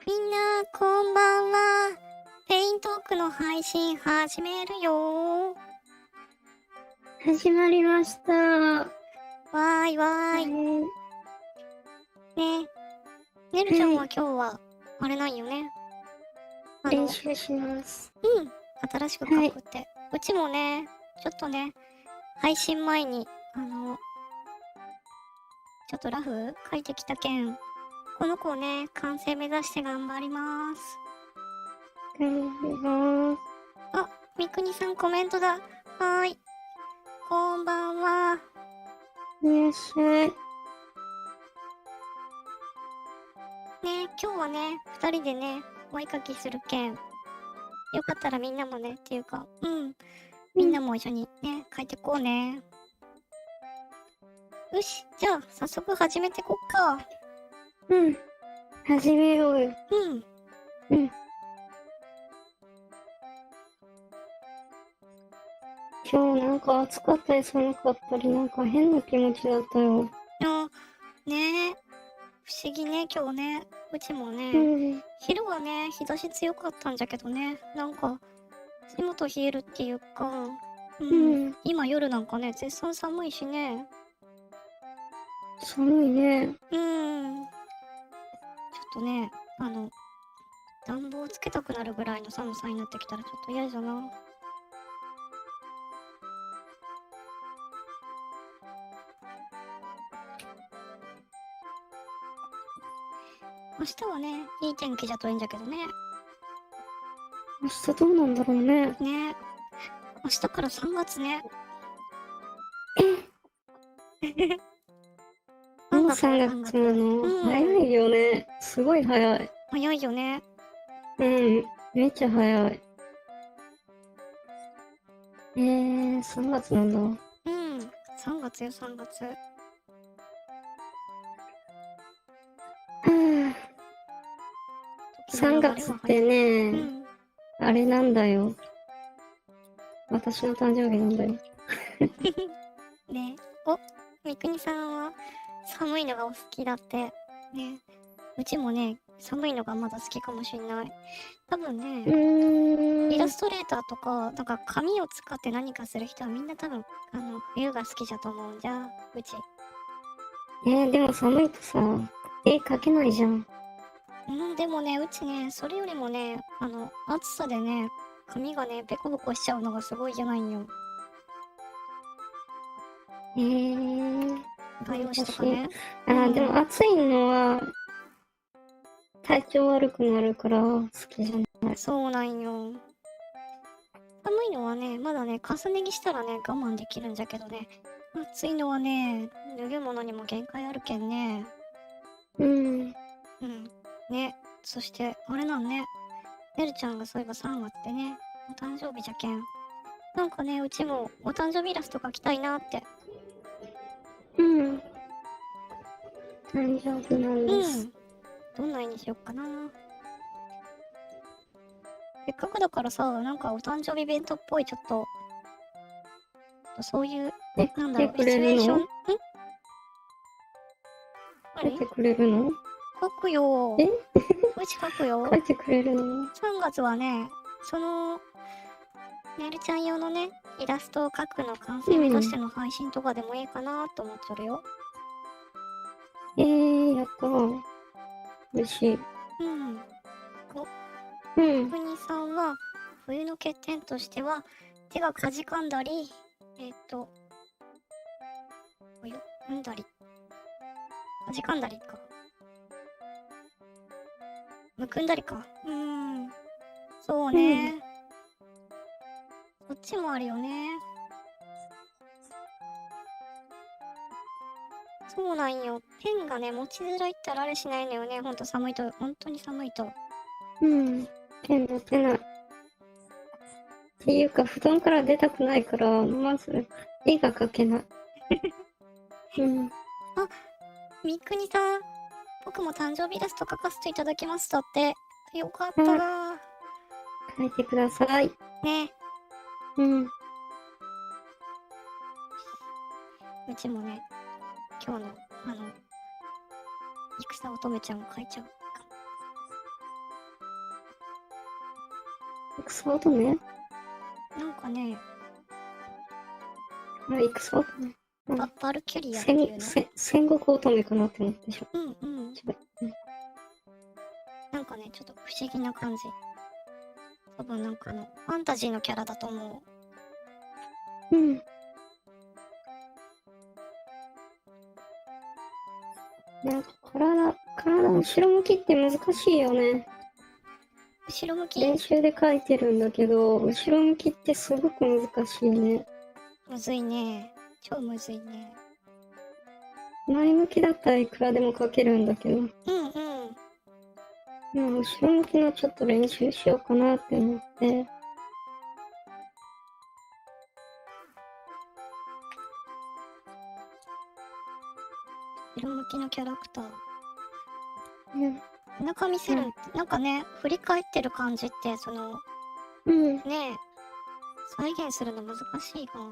みんな、こんばんは。ペイントークの配信始めるよ。始まりました。わーいわーい。ねねるちゃんは今日は、あれなんよね。練習します。新しく書くって。うちもね、ちょっとね、配信前に、ちょっとラフ書いてきたけん、この子をね、完成目指して頑張ります。頑張ります。あ、みくにさんコメントだ。はーい。こんばんは。いらっしゃい。ね、今日はね、二人でね、お絵かきするけん。よかったらみんなもね、っていうか、みんなも一緒にね、描いてこうね。よし、じゃあ、早速始めてこっか。始めようよ。うん。今日なんか暑かったり寒かったりなんか変な気持ちだったよ。ねえ、不思議ね、今日ね。うちもね、昼はね、日差し強かったんじゃけどね、なんか、足元冷えるっていうか、今夜なんかね、絶賛寒いしね。寒いね。ちょっとね、暖房つけたくなるぐらいの寒さになってきたらちょっと嫌じゃな。明日はね、いい天気じゃといいんじゃけどね。明日どうなんだろうね。ね、明日から3月ね。もう3月なの？早いよね。すごい早い。早いよね。めっちゃ早い。3月なんだ。3月よ、3月。3月ってね、あれなんだよ。私の誕生日なんだよ。ね、お、みくにさんは寒いのがお好きだって。ね、うちもね、寒いのがまだ好きかもしんない。多分ね、イラストレーターとか、なんか紙を使って何かする人はみんな多分、冬が好きじゃと思うんじゃ、うち。でも寒いとさ、絵描けないじゃん。でもね、うちね、それよりもね、暑さでね、髪がね、ベコベコしちゃうのがすごい嫌なんよ。画用紙とかね。でも暑いのは、体調悪くなるから好きじゃない。そうなんよ。寒いのはね、まだね、重ね着したらね、我慢できるんじゃけどね。暑いのはね、脱ぐものにも限界あるけんね。ね、そして、あれなんね。ねるちゃんがそういえば3月ってね、お誕生日じゃけん。なんかね、うちもお誕生日イラスト描きたいなって。誕生日なんです。どんな絵にしよっかな。せっかくだからさ、なんかお誕生日イベントっぽいちょっと、そういう、なんだろう、シチュエーション書いてくれるの？書くよ。うち書くよ。書いてくれるの？ 3 月はね、その、ねるちゃん用のね、イラストを描くの完成目指しての配信とかでもいいかなと思っちゃるよ。やったー。嬉しい。ふにさんは、冬の欠点としては、手がかじかんだり、んだり、かじかんだりか。むくんだりか。そうね。こっちもあるよね。そうなんよ。ペンがね、持ちづらいったらあれしないのよね。ほんと寒いと、本当に寒いと。ペン持てない。っていうか、布団から出たくないから、まず、絵が描けない。あ、みくにさん、僕も誕生日イラスト描かせていただきましたって。よかったー。描いてください。ね。うちもね、今日の、戦乙女ちゃんを描いちゃうか X 乙女？なんかね、あ、X 乙女。バルキュリアっていうの。戦国乙女かなって思ったでしょ。うんうん。違う。なんかね、ちょっと不思議な感じ。多分なんかファンタジーのキャラだと思うん。なんか体後ろ向きって難しいよね。う。後ろ向き練習で書いてるんだけど、後ろ向きってすごく難しいね。むずいね。超むずいね。前向きだったらいくらでも書けるんだけど、うんうん。後ろ向きのちょっと練習しようかなって思って。後ろ向きのキャラクター。うん背中見せる、なんかね、振り返ってる感じって、うん。ねえ、再現するの難しいかな。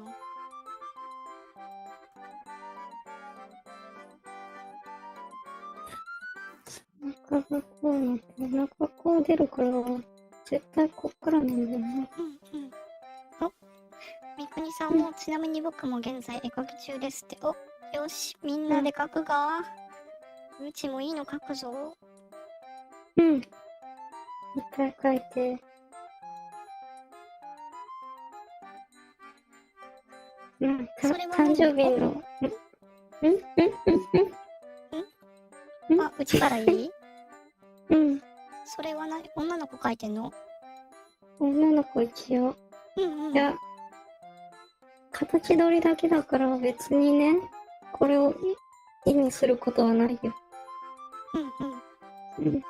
中がこうなって、中こう出るから、絶対こっからなんだよな。うんうん。お、みくにさんも、ちなみに僕も現在絵描き中ですって。お、よし、みんなで描くが。うちもいいの描くぞ。うん。一回書いて。それは誕生日の、あ、うちからいい？うん。それは女の子描いてんの？女の子一応。うんうん。いや、形取りだけだから別にね、これを意味することはないよ。うんうん。うん。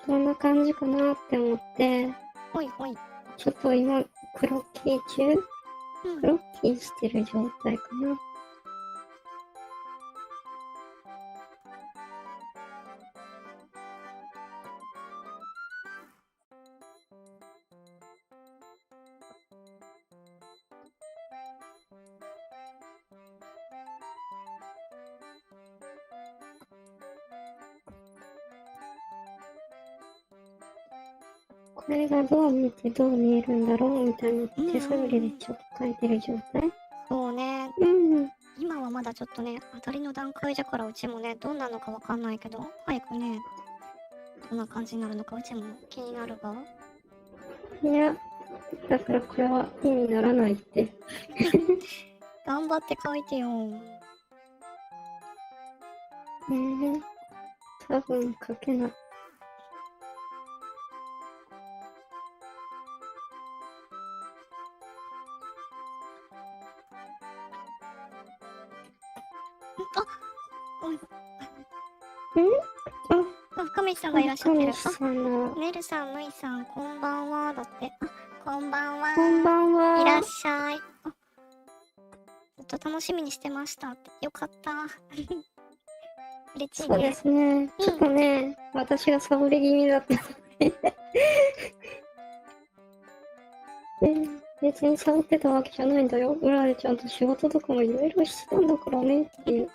どんな感じかなって思って、ほいほい。ちょっと今、クロッキー中うん。クロッキーしてる状態かな。これがどう見てどう見えるんだろうみたいな手探りでちょっと書いてる状態。そうね。うん。今はまだちょっとね、当たりの段階だからうちもね、どんなのかわかんないけど、早くね、どんな感じになるのかうちも気になるが。いや、だからこれは意味ならないって。頑張って書いてよ。多分書けない。深見さんがいらっしゃってる。深見さんのねるさん、むいさん、こんばんは。だって。こんばんは。こんばんは。いらっしゃい。ずっと楽しみにしてましたって。よかった。嬉しいね。そうですね。ちょっとね、私がサボり気味だったので別にサボってたわけじゃないんだよ。裏でちゃんと仕事とかもいろいろしてたんだからねっていう。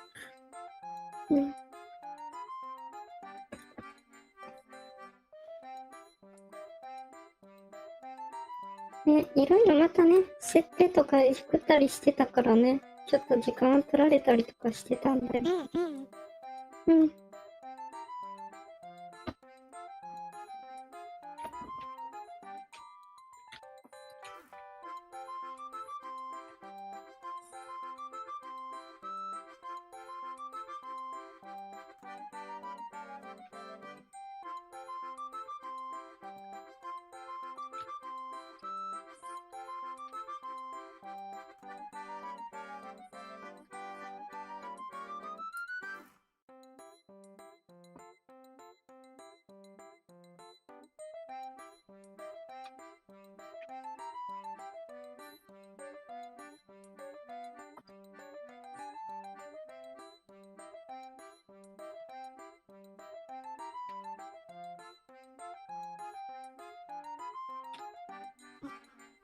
いろいろまたね、設定とか作ったりしてたからね、ちょっと時間取られたりとかしてたんだよ。うん。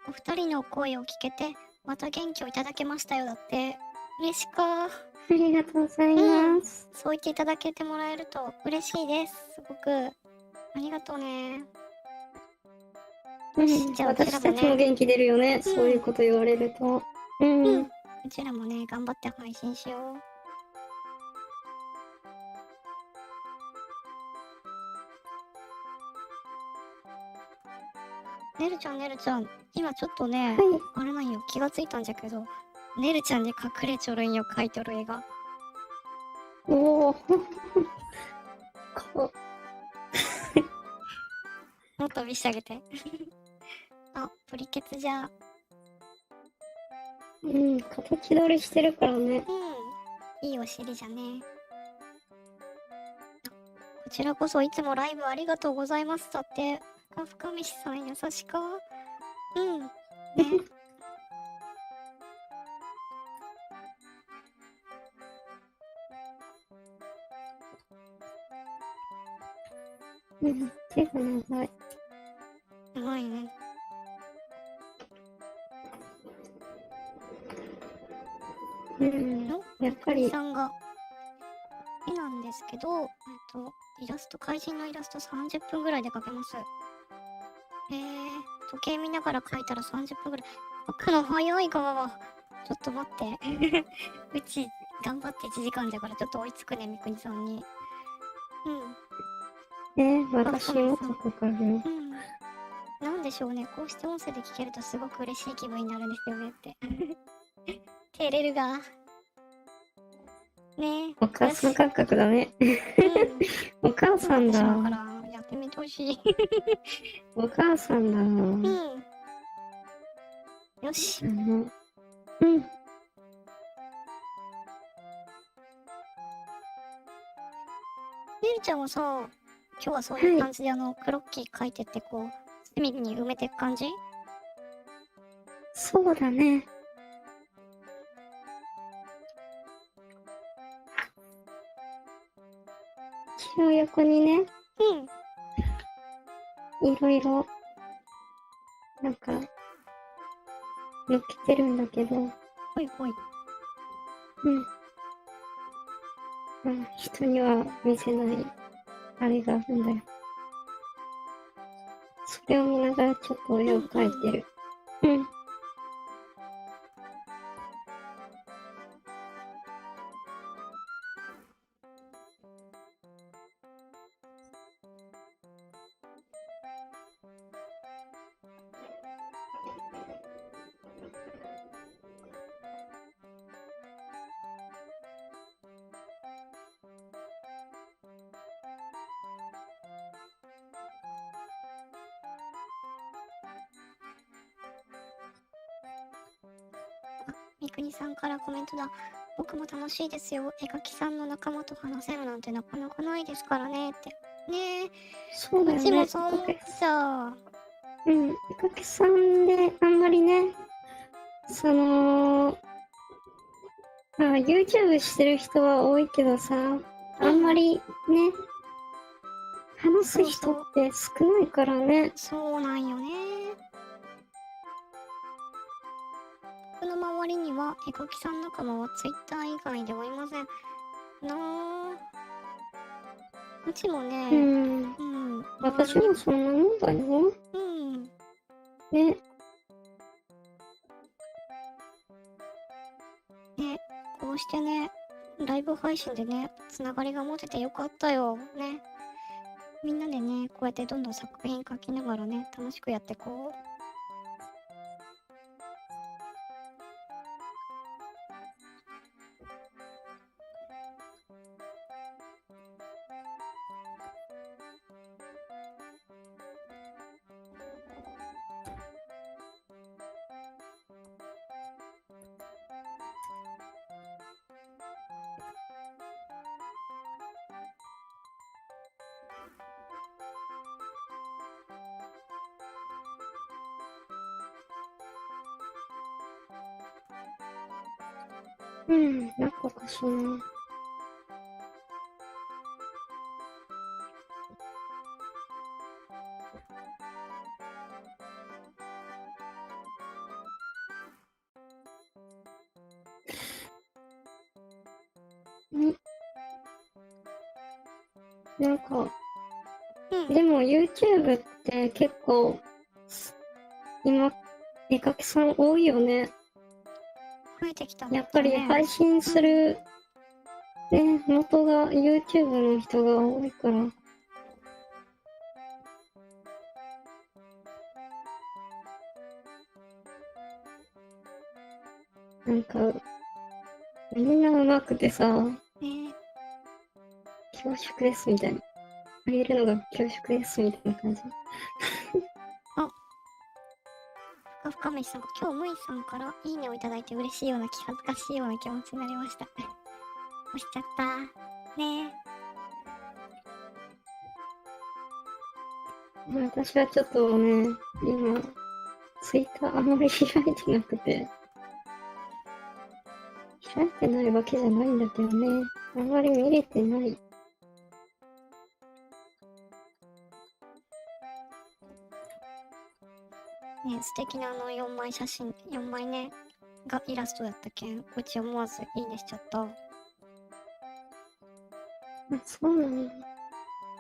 お二人の声を聞けて、また元気をいただけましたよ。だって。嬉しか。ありがとうございます。そう言っていただけてもらえると嬉しいです。すごく。ありがとうね。うん、じゃあうちら私たちも元気出るよね、そういうこと言われると。うん。うちらもね、頑張って配信しよう。ねるちゃん、ねるちゃん、今ちょっとね、あれなんよ、気がついたんじゃけど、ねるちゃんに隠れちょるんよ、描いとる絵が。おお。もっと見してあげて。あ、プリケツじゃ。うん、形取りしてるからね。いいお尻じゃね。こちらこそいつもライブありがとうございますだって。深飯さん優しか。ね。うん、手が長い。長いね。やっぱり。さんが絵なんですけど、イラスト、怪人のイラスト30分ぐらいで描けます。時計見ながら描いたら30分ぐらい。描くの早いが。ちょっと待って。うち、頑張って1時間だからちょっと追いつくね、みくにさんに。私もっとかかるよ。なんでしょうね、こうして音声で聞けるとすごく嬉しい気分になるんですよねって。照れるが。ねお母さん感覚だね。お母さんだ。やってみてほしい。お母さんだ。よし。ねるちゃんはさ、今日はそういう感じでクロッキー書いてってこう、隅に埋めていく感じ？そうだね。血の横にね、いろいろ、なんか、乗っけてるんだけど。ほいほい。人には見せない、あれがあるんだよ。それを見ながらちょっと絵を描いてる。みくにさんからコメントだ。僕も楽しいですよ。絵描きさんの仲間と話せるなんてなかなかないですからねって。ねえ。そうだよね。うちもそう思ってさ。絵描きさんであんまりね、YouTube してる人は多いけどさ、あんまりね、話す人って少ないからね。そうなんよね。僕の周りには絵描きさん仲間は Twitter 以外ではいません。うちもね、私もそんなもんだよ。ね。こうしてね、ライブ配信でね、つながりが持ててよかったよ。ね。みんなでね、こうやってどんどん作品描きながらね、楽しくやってこう。なんかおかしいな。なんか、でも YouTube って結構、今、絵描きさん多いよね。増えてきたね。やっぱり配信する、ね、元が YouTube の人が多いから。なんか、みんな上手くてさ、恐縮ですみたいな。あげるのが恐縮ですみたいな感じ。深めさん、今日むいさんからいいねをいただいて嬉しいような恥ずかしいような気持ちになりました。押しちゃった。ね私はちょっとね、今、ツイッターあんまり開いてなくて。開いてないわけじゃないんだけどね。あんまり見れてない。ね、素敵な4枚写真、4枚ね、がイラストだったけん、うち思わずいいねしちゃった。あ、そうなの。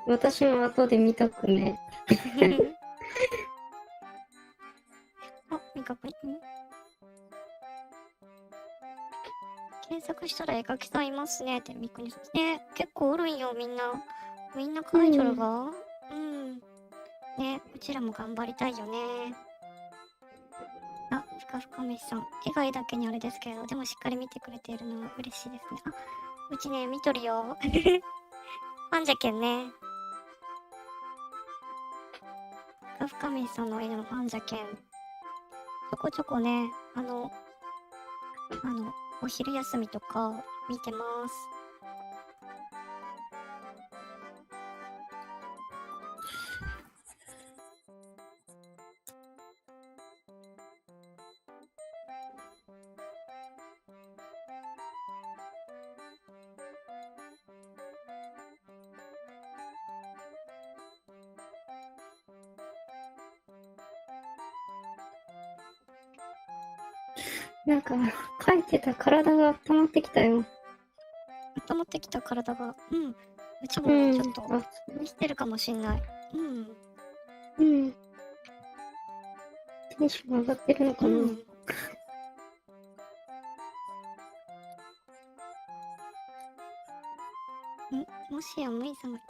私も後で見とくね。あ、味覚に。検索したら絵描きさんいますねってみくにさん。ね、結構おるんよ、みんな。みんな描いとるが。ね、うちらも頑張りたいよね。あ、ふかふかめしさん。絵が絵だけにあれですけれど、でもしっかり見てくれているのは嬉しいですね。あ、うちね、見とるよ。ファンじゃけんね。ふかふかめしさんの絵のファンじゃけん。ちょこちょこね、お昼休みとか見てます。なんか、描いてた体が温まってきたよ。温まってきた体が、うちもね、ちょっと、あ、来てるかもしんない。テンション上がってるのかな。もしやむいさんが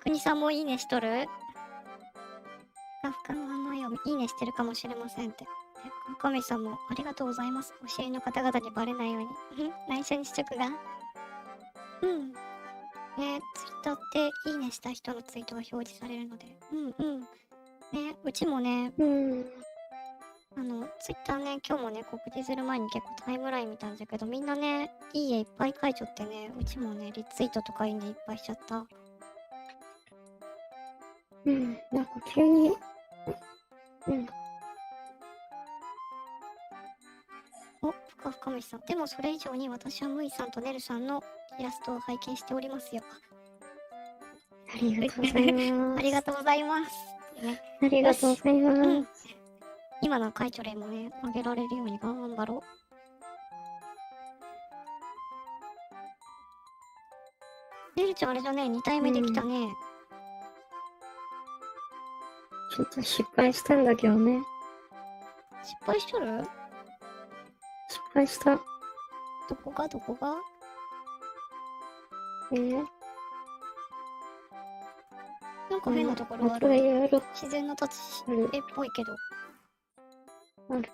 くにさんもいいねしとるふかふかのあの絵をいいねしてるかもしれませんって。かみさんもありがとうございます。お知りの方々にバレないように。内緒にしとくが。ね、ツイッターっていいねした人のツイートが表示されるので。ね、うちもね、ツイッターね、今日もね、告知する前に結構タイムライン見たんだけど、みんなね、いい絵いっぱい描いちゃってね、うちもね、リツイートとかいいねいっぱいしちゃった。なんか急に、お、ふかふかむしさん。でもそれ以上に私はむいさんとねるさんのイラストを拝見しておりますよ。ありがとうございます。ありがとうございます。ね、ありがとうございます。今の解除例もね、あげられるように頑張ろう。ねるちゃんあれじゃね、2体目できたね。ちょっと失敗したんだけどね。失敗しとる？失敗した。どこがなんか変なところがある。自然の立ち絵っぽいけど。ある。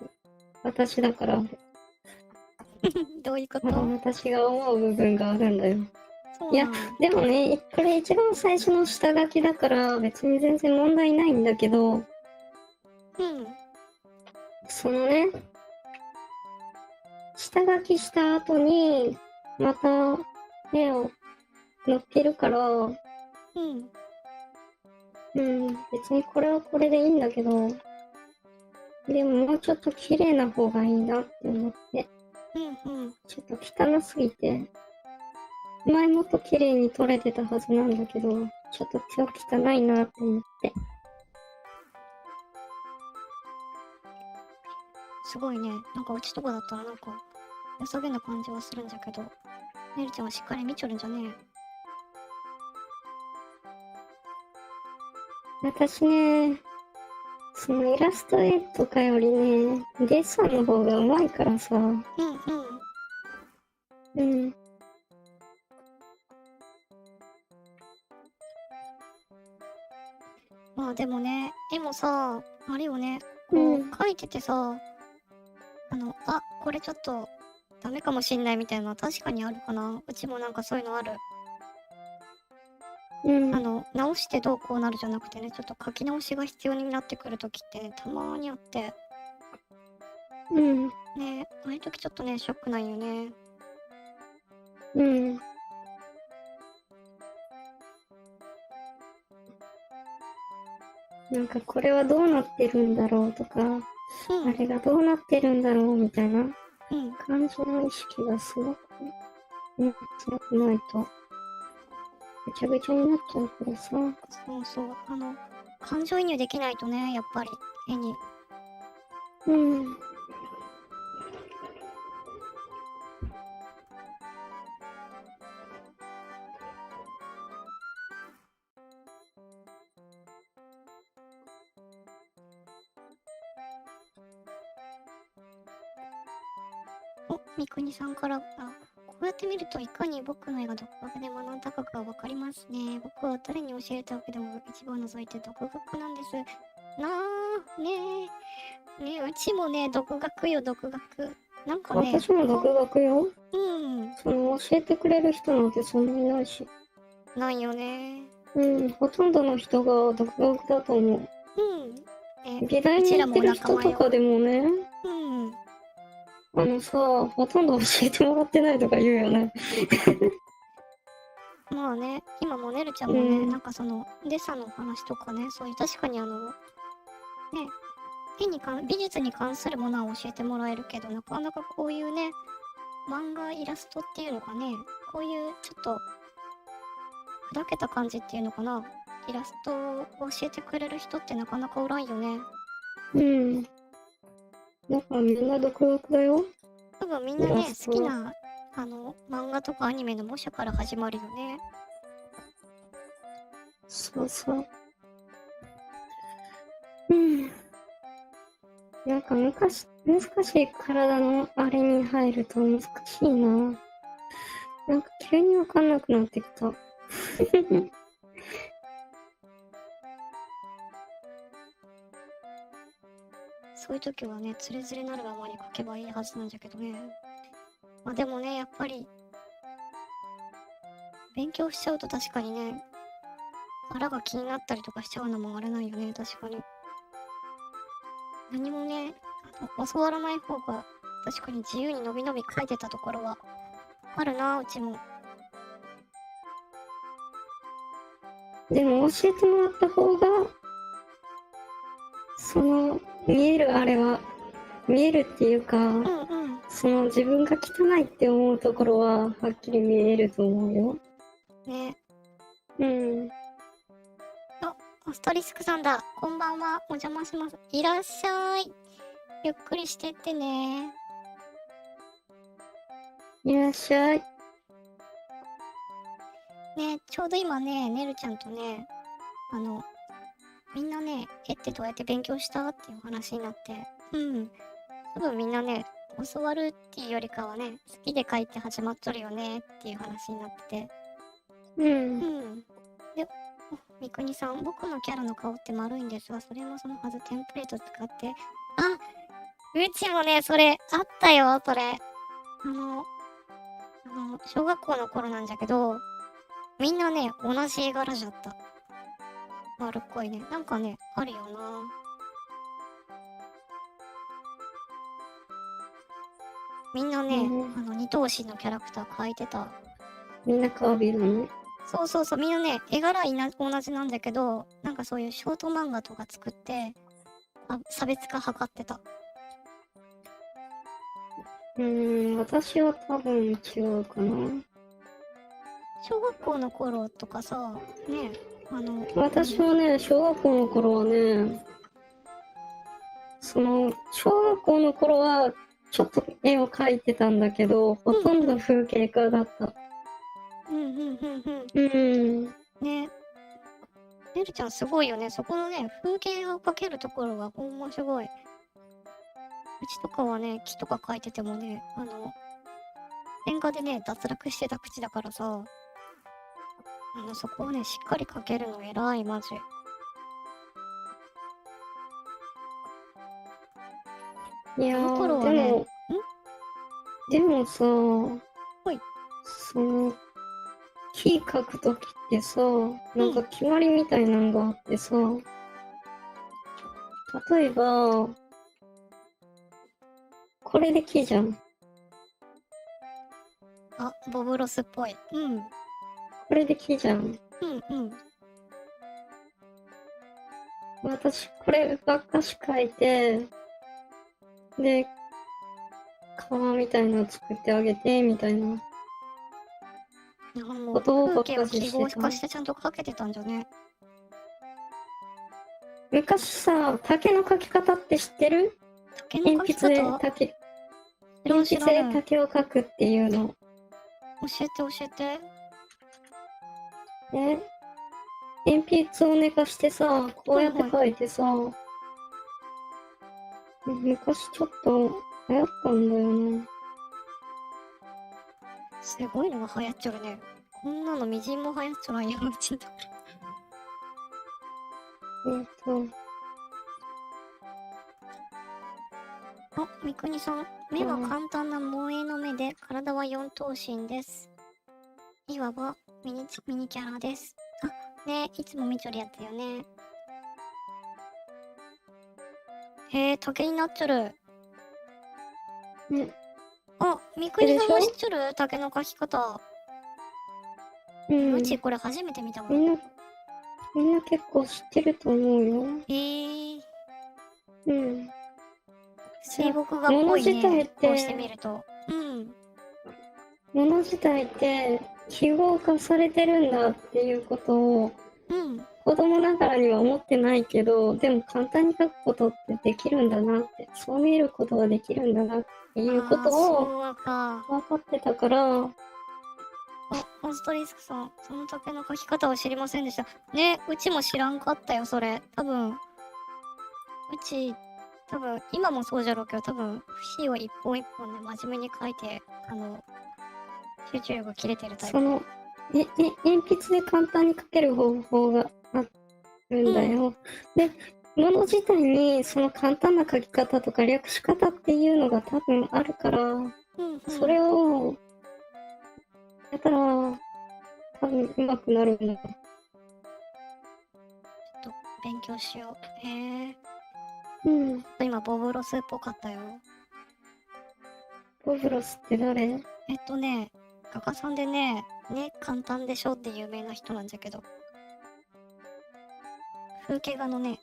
私だからある。どういうこと？私が思う部分があるんだよ。いや、でもね、これ一番最初の下書きだから別に全然問題ないんだけど、そのね、下書きした後に、また絵を乗っけるから、別にこれはこれでいいんだけど、でももうちょっと綺麗な方がいいなって思って、ちょっと汚すぎて、前もっと綺麗に撮れてたはずなんだけど、ちょっと今日汚いなって思って。すごいね。なんかうちとかだったらなんか、良さげな感じはするんじゃけど、ねるちゃんはしっかり見ちょるんじゃねえ。私ね、そのイラスト絵とかよりね、デッサンの方が上手いからさ。うんうん。うん。まあでもね、絵もさ、あれよね、こう、うん描いててさ、これちょっとダメかもしんないみたいなのは確かにあるかな。うちもなんかそういうのある。うん。直してどうこうなるじゃなくてね、ちょっと書き直しが必要になってくるときってね、たまーにあって、うん。ね、ああいうときちょっとね、ショックなんよね。うん。なんかこれはどうなってるんだろうとか、うん、あれがどうなってるんだろうみたいなうん。感じの意識がすごく、強くないと、ぐちゃぐちゃになっちゃうからさ。そうそう。感情移入できないとね、やっぱり、絵に。うん。三国さんから、こうやって見るといかに僕の絵が独学で学んだかがわかりますね。僕は誰に教えたわけでも一部を除いて独学なんです。なあ、ねえ。ねえ、うちもね、独学よ、独学。なんかね、私も独学よ。うん、その教えてくれる人なんてそんなにいないし。ないよね。うん、ほとんどの人が独学だと思う。うん。美大に行ってる人とかでもね、うん。ほとんど教えてもらってないとか言うよね。まあね、今もねるちゃんもね、うん。なんかその、デッサンの話とかね、そういう確かにね、美術に関するものは教えてもらえるけど、なかなかこういうね、漫画イラストっていうのかね、こういうちょっと砕けた感じっていうのかな、イラストを教えてくれる人ってなかなかおらんよね。うん。だからみんな独学だよ。多分みんなね、好きな、漫画とかアニメの模写から始まるよね。そうそう。うん。なんか難しい体のあれに入ると難しいな。なんか急にわかんなくなってきた。そういう時はね、つれづれなるままに書けばいいはずなんじゃけどね。まあでもね、やっぱり、勉強しちゃうと確かにね、腹が気になったりとかしちゃうのもあれなんよね、確かに。何もね、教わらない方が、確かに自由にのびのび書いてたところは、あるな、うちも。でも教えてもらった方が、見えるあれは、見えるっていうか、うんうん。自分が汚いって思うところは、はっきり見えると思うよ。ね。うん。アストリスクさんだ。こんばんは。お邪魔します。いらっしゃい。ゆっくりしてってね。いらっしゃい。ね、ちょうど今ね、ねるちゃんとね、みんなね、絵ってどうやって勉強したっていう話になって、うん。多分みんなね、教わるっていうよりかはね、好きで書いて始まっとるよねっていう話になってて。うん。うん。で、三国さん、僕のキャラの顔って丸いんですが、それもそのはずテンプレート使って、うちもね、それ、あったよ、それ。小学校の頃なんじゃけど、みんなね、同じ絵柄じゃった。丸っこいね。なんかね、あるよな。みんなね、二頭身のキャラクター描いてた。みんな顔見るの？そうそうそう、みんなね、絵柄同じなんだけど、なんかそういうショート漫画とか作って、差別化図ってた。私は多分違うかな。小学校の頃とかさ、ね、私はね、小学校の頃はね、小学校の頃は、ちょっと絵を描いてたんだけど、ほとんど風景画だった。うんうんうんうん。うん。ね。ねるるちゃんすごいよね。そこのね、風景を描けるところがほんますごい。うちとかはね、木とか描いててもね、レンガでね、脱落してた口だからさ、そこをね、しっかり描けるの偉い、マジ。いやあの頃ー、はね、でもさ、いその、木描くときってさ、なんか決まりみたいなのがあってさ、例えば、これで木じゃん。あ、ボブロスっぽい。うん。これで木じゃん。うん。私、こればっかし描いて、で、川みたいなの作ってあげて、みたいなもうことをば風っか景を記ししてた。号化してちゃんと描けてたんじゃね。昔さ、竹の描き方って知ってる？竹の描き鉛筆で方竹、知らん鉛筆で知らん。教竹を描くっていうの。えて。ね。鉛筆を寝かしてさ、こうやって描いてさ、昔ちょっと流行ったんだよね。すごいのが流行っちゃるね。こんなのみじんも流行っちゃらんやん、うちの。えっと、あ、三国さん。目は簡単な萌えの目で、体は四頭身です。いわばミニキャラです。あ、ねいつも見ちょるやつよね。へえ、竹になっちょる。ね、あ、三国さんも知っちょる竹の描き方。うちこれ初めて見たわ。みんな結構知ってると思うよ。うん。水墨画っぽいね。こうして見ると。物自体って記号化されてるんだっていうことを子供ながらには思ってないけど、でも簡単に書くことってできるんだなって、そう見ることができるんだなっていうことを分かってたから。あ、モンストリスクさん、その竹の描き方を知りませんでした。ね、うちも知らんかったよ、それ。多分、今もそうじゃろうけど、多分、節を一本一本で真面目に描いて、集中力が切れてるタイプ。鉛筆で簡単に描ける方法があるんだよ。で、物自体にその簡単な書き方とか略し方っていうのが多分あるから、それをやったら多分上手くなるんだ。ちょっと勉強しよう。へえ。今ボブロスっぽかったよ。ボブロスって誰？画家さんでね、簡単でしょって有名な人なんじゃけど。風景画のね、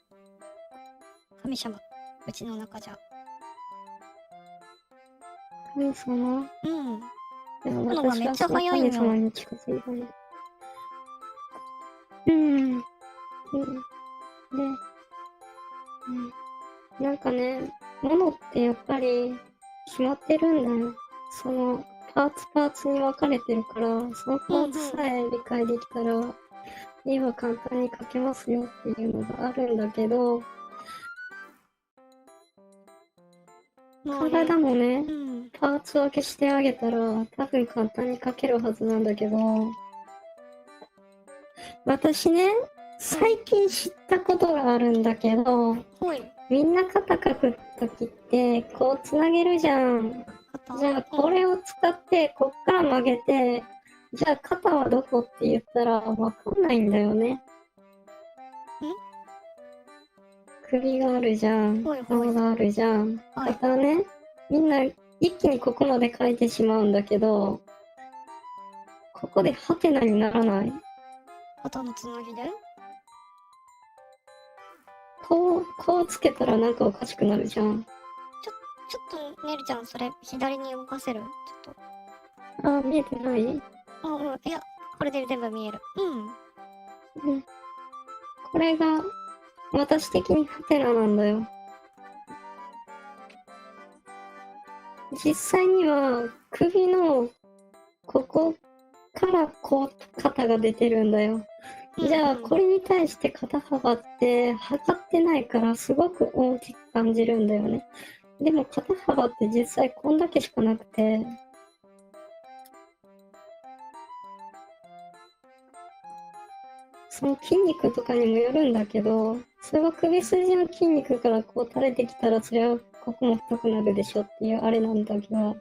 神様、うちの中じゃ。神様？でものがめっちゃ早いんよ。神様に近づいたね。なんかね、物ってやっぱり決まってるんだよ。そのパーツに分かれてるから、そのパーツさえ理解できたら、絵は簡単に描けますよっていうのがあるんだけど、体もね、パーツ分けしてあげたら多分簡単に描けるはずなんだけど、私ね、最近知ったことがあるんだけど、みんな肩描くときってこうつなげるじゃん。じゃあこれを使ってこっから曲げて、じゃあ肩はどこって言ったらわかんないんだよね。首があるじゃん。顔があるじゃん。肩ね。みんな一気にここまで描いてしまうんだけど、ここでハテナにならない？肩のつなぎでこうつけたらなんかおかしくなるじゃん。ちょっとねるちゃん、それ左に動かせる？ちょっと。見えてない？いや、これで全部見える。これが私的にハテナなんだよ。実際には首のここからこう肩が出てるんだよ。じゃあ、これに対して肩幅って測ってないからすごく大きく感じるんだよね。でも肩幅って実際こんだけしかなくて、その筋肉とかにもよるんだけど、それは首筋の筋肉からこう垂れてきたらそれはここも太くなるでしょっていうあれなんだけど、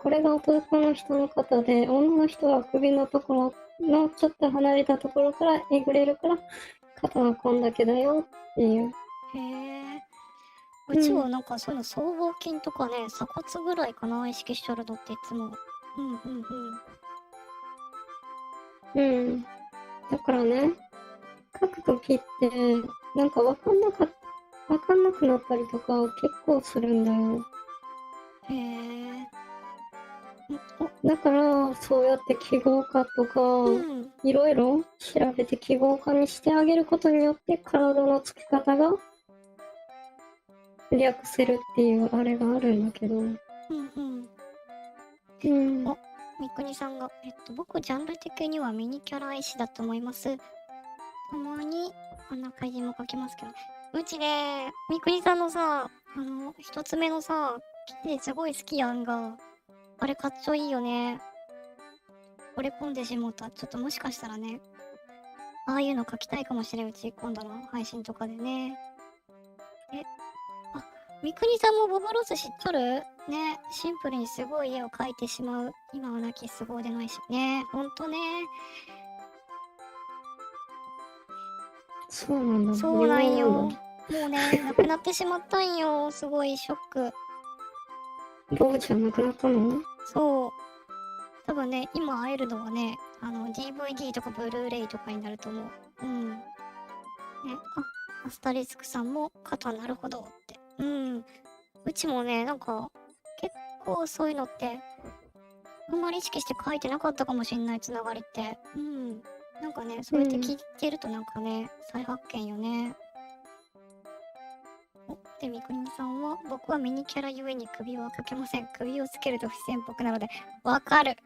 これが男の人の肩で、女の人は首のところのちょっと離れたところからえぐれるから、肩はこんだけだよっていう。へえ。うちはなんかそういうの僧帽筋とかね、鎖骨ぐらいかな、意識しとるのっていつも。うん。だからね、書くときって、なんかわかんなくなったりとか結構するんだよ。へえ。だから、そうやって記号化とか、いろいろ調べて記号化にしてあげることによって体のつき方が略せるっていうあれがあるんだけど。みくにさんが、僕ジャンル的にはミニキャラ絵師だと思います。たまに、あんな怪人も描きますけど。うちね、みくにさんのさ、一つ目のさ、記事すごい好きやんが。あれかっちょいいよね。惚れ込んでしもった。ちょっともしかしたらね、ああいうの描きたいかもしれん。うち今度の配信とかでね。みくにさんもボボロス知っとるね。シンプルにすごい絵を描いてしまう。今は亡き凄腕の絵師ね。ほんとね。そうなんだ。そうなんよ。もうね、亡くなってしまったんよ。すごいショック。ボブちゃん亡くなったの？そう。多分ね、今会えるのはね、DVD とかブルーレイとかになると思う。ね、アスタリスクさんも肩なるほどって。うちもね、なんか、結構そういうのって、あんまり意識して書いてなかったかもしんないつながりって。なんかね、そうやって聞いてるとなんかね、再発見よね。で、みくにさんは、僕はミニキャラゆえに首はかけません。首をつけると不戦っぽくなので、わかる。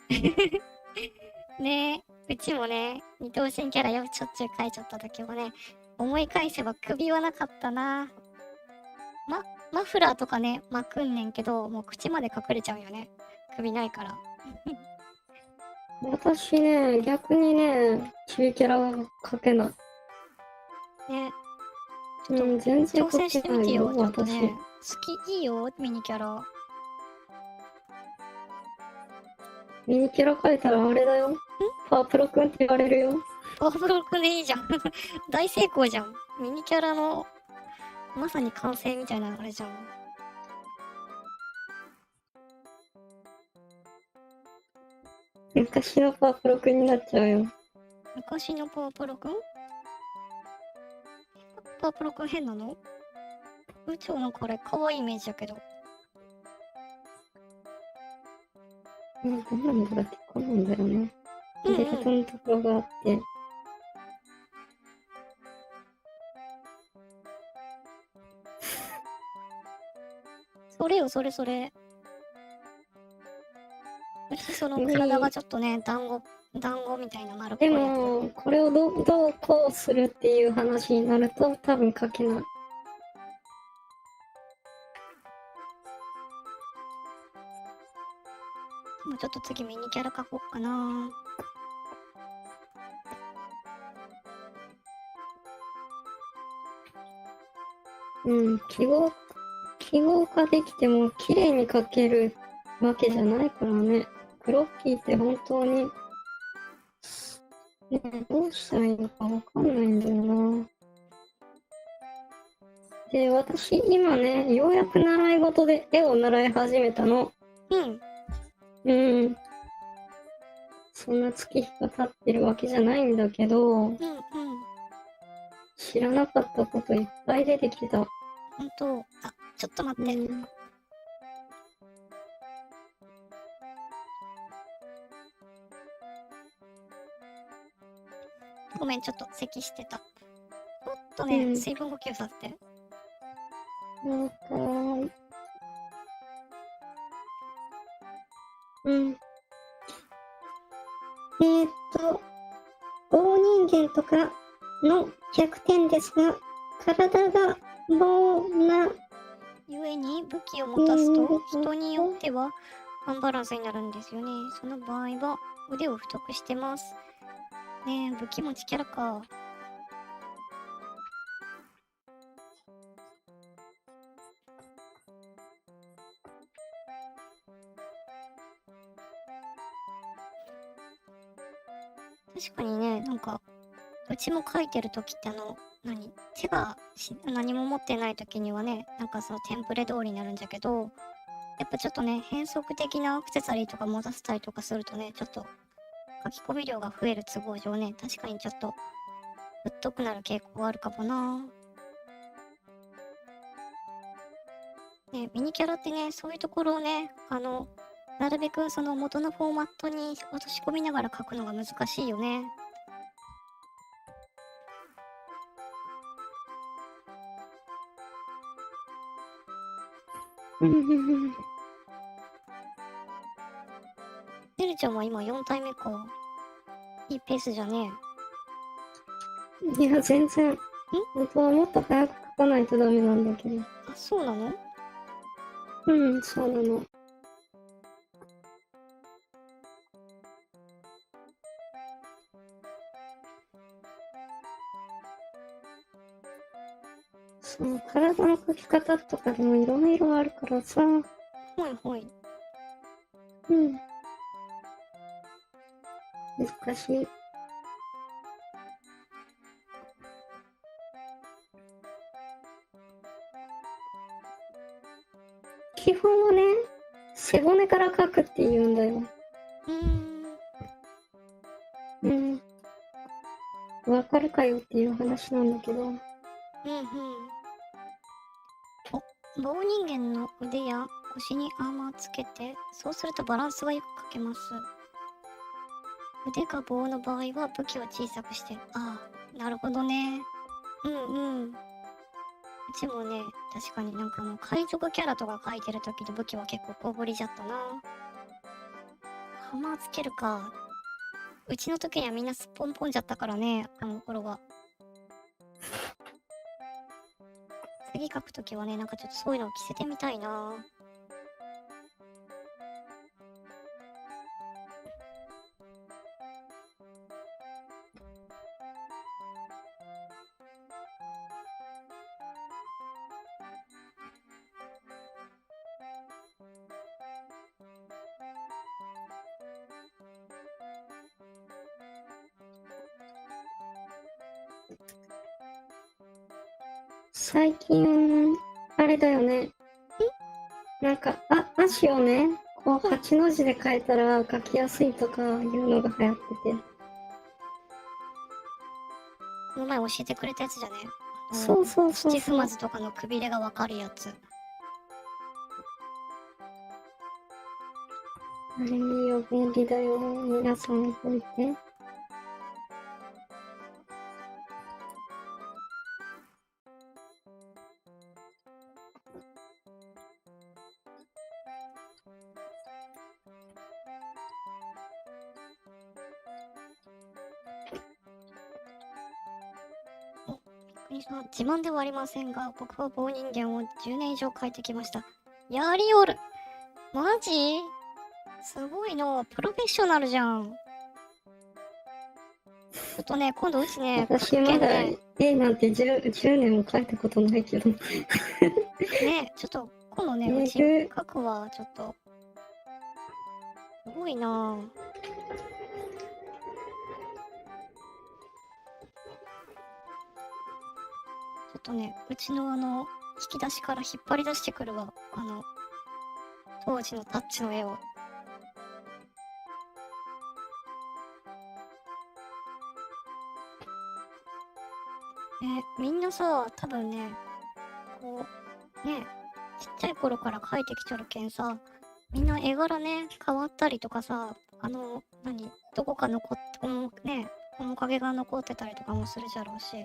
ねえ、うちもね、二頭身キャラしょっちゅう書いちゃった時もね、思い返せば首はなかったな。マフラーとかね、巻くんねんけど、もう口まで隠れちゃうよね。首ないから。私ね、逆にね、チビキャラは描けない。ね。ちょっと、全然挑戦してみてよ、ちょっと私。ね。好き、いいよ、ミニキャラ。ミニキャラ描いたらあれだよ。パワプロくんって言われるよ。パワプロくんでいいじゃん。大成功じゃん。ミニキャラの、まさに完成みたいなあれじゃん。昔のパワプロくんになっちゃうよ。昔のパワプロくんパワプロくん変なの？うちはなんかあれ、可愛いイメージやけど。どんなんだってこうなんだよね。デートのところがあって。それよ、それ。うちその体がちょっとね、団子みたいな丸っこいでやつ。も、これをどうこうするっていう話になると多分書けない。もうちょっと次ミニキャラ描こうかな。記号化できても綺麗に描けるわけじゃないからね。クロッキーって本当に、どうしたらいいのかわかんないんだよな。で、私今ね、ようやく習い事で絵を習い始めたの。そんな月日が経ってるわけじゃないんだけど、知らなかったこといっぱい出てきた。ほんと、あ、ちょっと待って。ごめん、ちょっと咳してた。ちょっとね、水分補給させて。えーっと、棒人間とかの弱点ですが、体が棒なゆえに武器を持たすと人によってはアンバランスになるんですよね。その場合は腕を太くしてます。ねえ、武器持ちキャラか。確かにね、なんか、うちも書いてる時って手が何も持ってない時にはね、なんかそのテンプレ通りになるんだけど、やっぱちょっとね、変則的なアクセサリーとか持たせたりとかするとね、ちょっと書き込み量が増える都合上ね、確かにちょっとぶっとくなる傾向があるかもな。ね、ミニキャラってね、そういうところをね、なるべくその元のフォーマットに落とし込みながら書くのが難しいよね。てるちゃんは今4体目か。いいペースじゃねいや、全然。本当はもっと早く書かないとダメなんだけど。あ、そうなの？うん、そうなの。その体の描き方とかでもいろいろあるからさ。ほいほい。うん。難しい。基本はね、背骨から描くって言うんだよ。うん。わかるかよっていう話なんだけど。お、棒人間の腕や腰にアーマーつけて、そうするとバランスがよく描けます。腕が棒の場合は武器を小さくして。ああ、なるほどね。うちもね、確かになんか海賊キャラとか描いてる時の武器は結構小ぶりじゃったな。ハマーつけるか。うちの時にはみんなすっぽんぽんじゃったからね、あの頃は。次書くときはね、なんかちょっとそういうのを着せてみたいな。最近、あれだよね。なんか、足をね、こう8の字で書いたら書きやすいとかいうのが流行ってて。この前教えてくれたやつじゃね。そうそうそう土踏そう。まずとかのくびれがわかるやつ。あれいいよ、便利だよ。皆さん覚えて。自慢ではありませんが、僕は棒人間を10年以上描いてきました。やりおる。マジ？すごいの。プロフェッショナルじゃん。ちょっとね、今度うちね、私まだ絵なんて 10年も描いたことないけど。ね、ちょっと今度ね、うち描くわ、ちょっと。すごいなぁ。ちょっとね、うちの引き出しから引っ張り出してくるわ。当時のタッチの絵を。みんなさ、多分ね、こう、ね、ちっちゃい頃から描いてきちょるけんさ、みんな絵柄ね、変わったりとかさ、どこか残って、面影が残ってたりとかもするじゃろうし。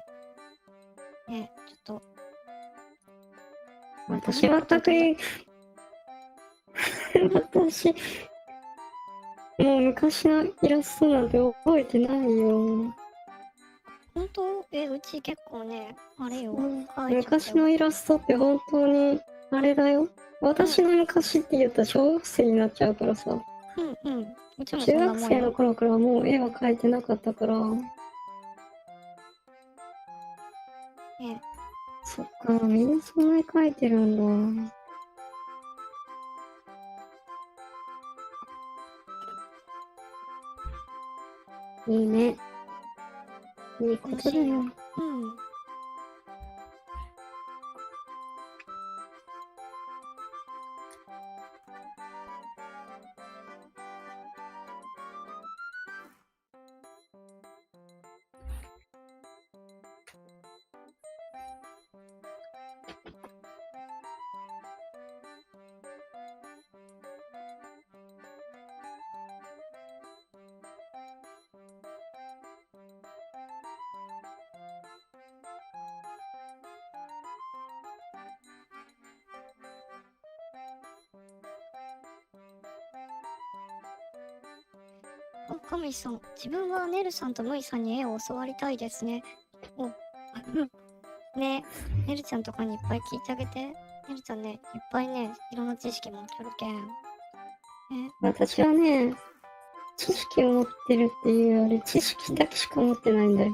ね、ちょっと。私全く、私、もう昔のイラストなんて覚えてないよ。本当うち結構ね、あれよ、うん書いちゃったよ昔のイラストって本当に、あれだよ。私の昔って言ったら小学生になっちゃうからさ。うんうん。うちも中そんなもん学生のよ。頃からもう絵は描いてなかったから。ね、そっか、みんなそんなに描いてるんだ。いいね。いいことだよ。うん。あ、神さん、自分はネルさんとムイさんに絵を教わりたいですね。お、ね、ネルちゃんとかにいっぱい聞いてあげて。ネルちゃんね、いっぱいね、いろんな知識持ってるけん。私はね、知識を持ってるっていうより、知識だけしか持ってないんだよ。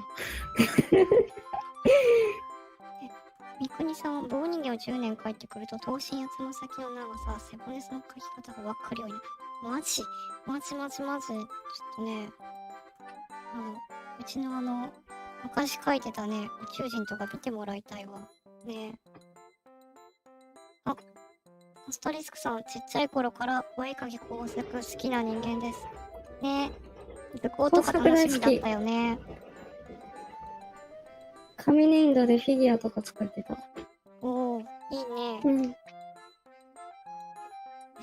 三國さんは棒人形を10年描いてくると、頭身やつま先の長さ、背骨の描き方がわかるように。マジちょっとね、うちの昔描いてたね、宇宙人とか見てもらいたいわ。ねあ、アストリスクさん、ちっちゃい頃からお絵描き工作好きな人間です。ね図工とか楽しみだったよね。紙粘土でフィギュアとか作ってた。おお、いいね。うん。う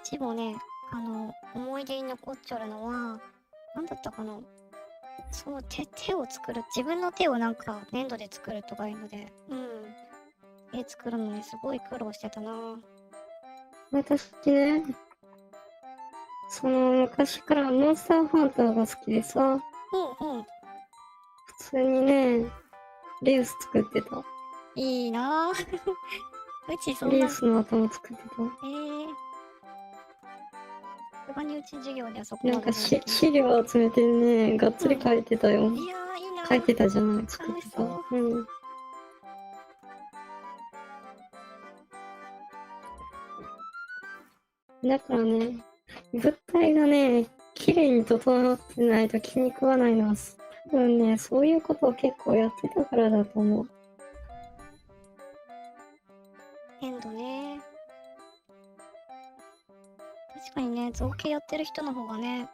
ちもね、思い出に残っちゃるのは、なんだったかな。そう、手を作る。自分の手をなんか粘土で作るとかいうので、絵作るのにすごい苦労してたな。私ね、昔からモンスターハンターが好きでさ、うん。普通にね、レース作ってた。いいなぁ。うちそんな、レースの頭作ってた。他にうち授業ではそこまでなんか資料集めてね、がっつり書いてたよ。いやー、いいなぁ。書いてたじゃない、作ってた。楽しそう。うん。だからね、物体がね、綺麗に整ってないと気に食わないのは、多分ね、そういうことを結構やってたからだと思う。粘土ね。確かにね、造形やってる人の方がね、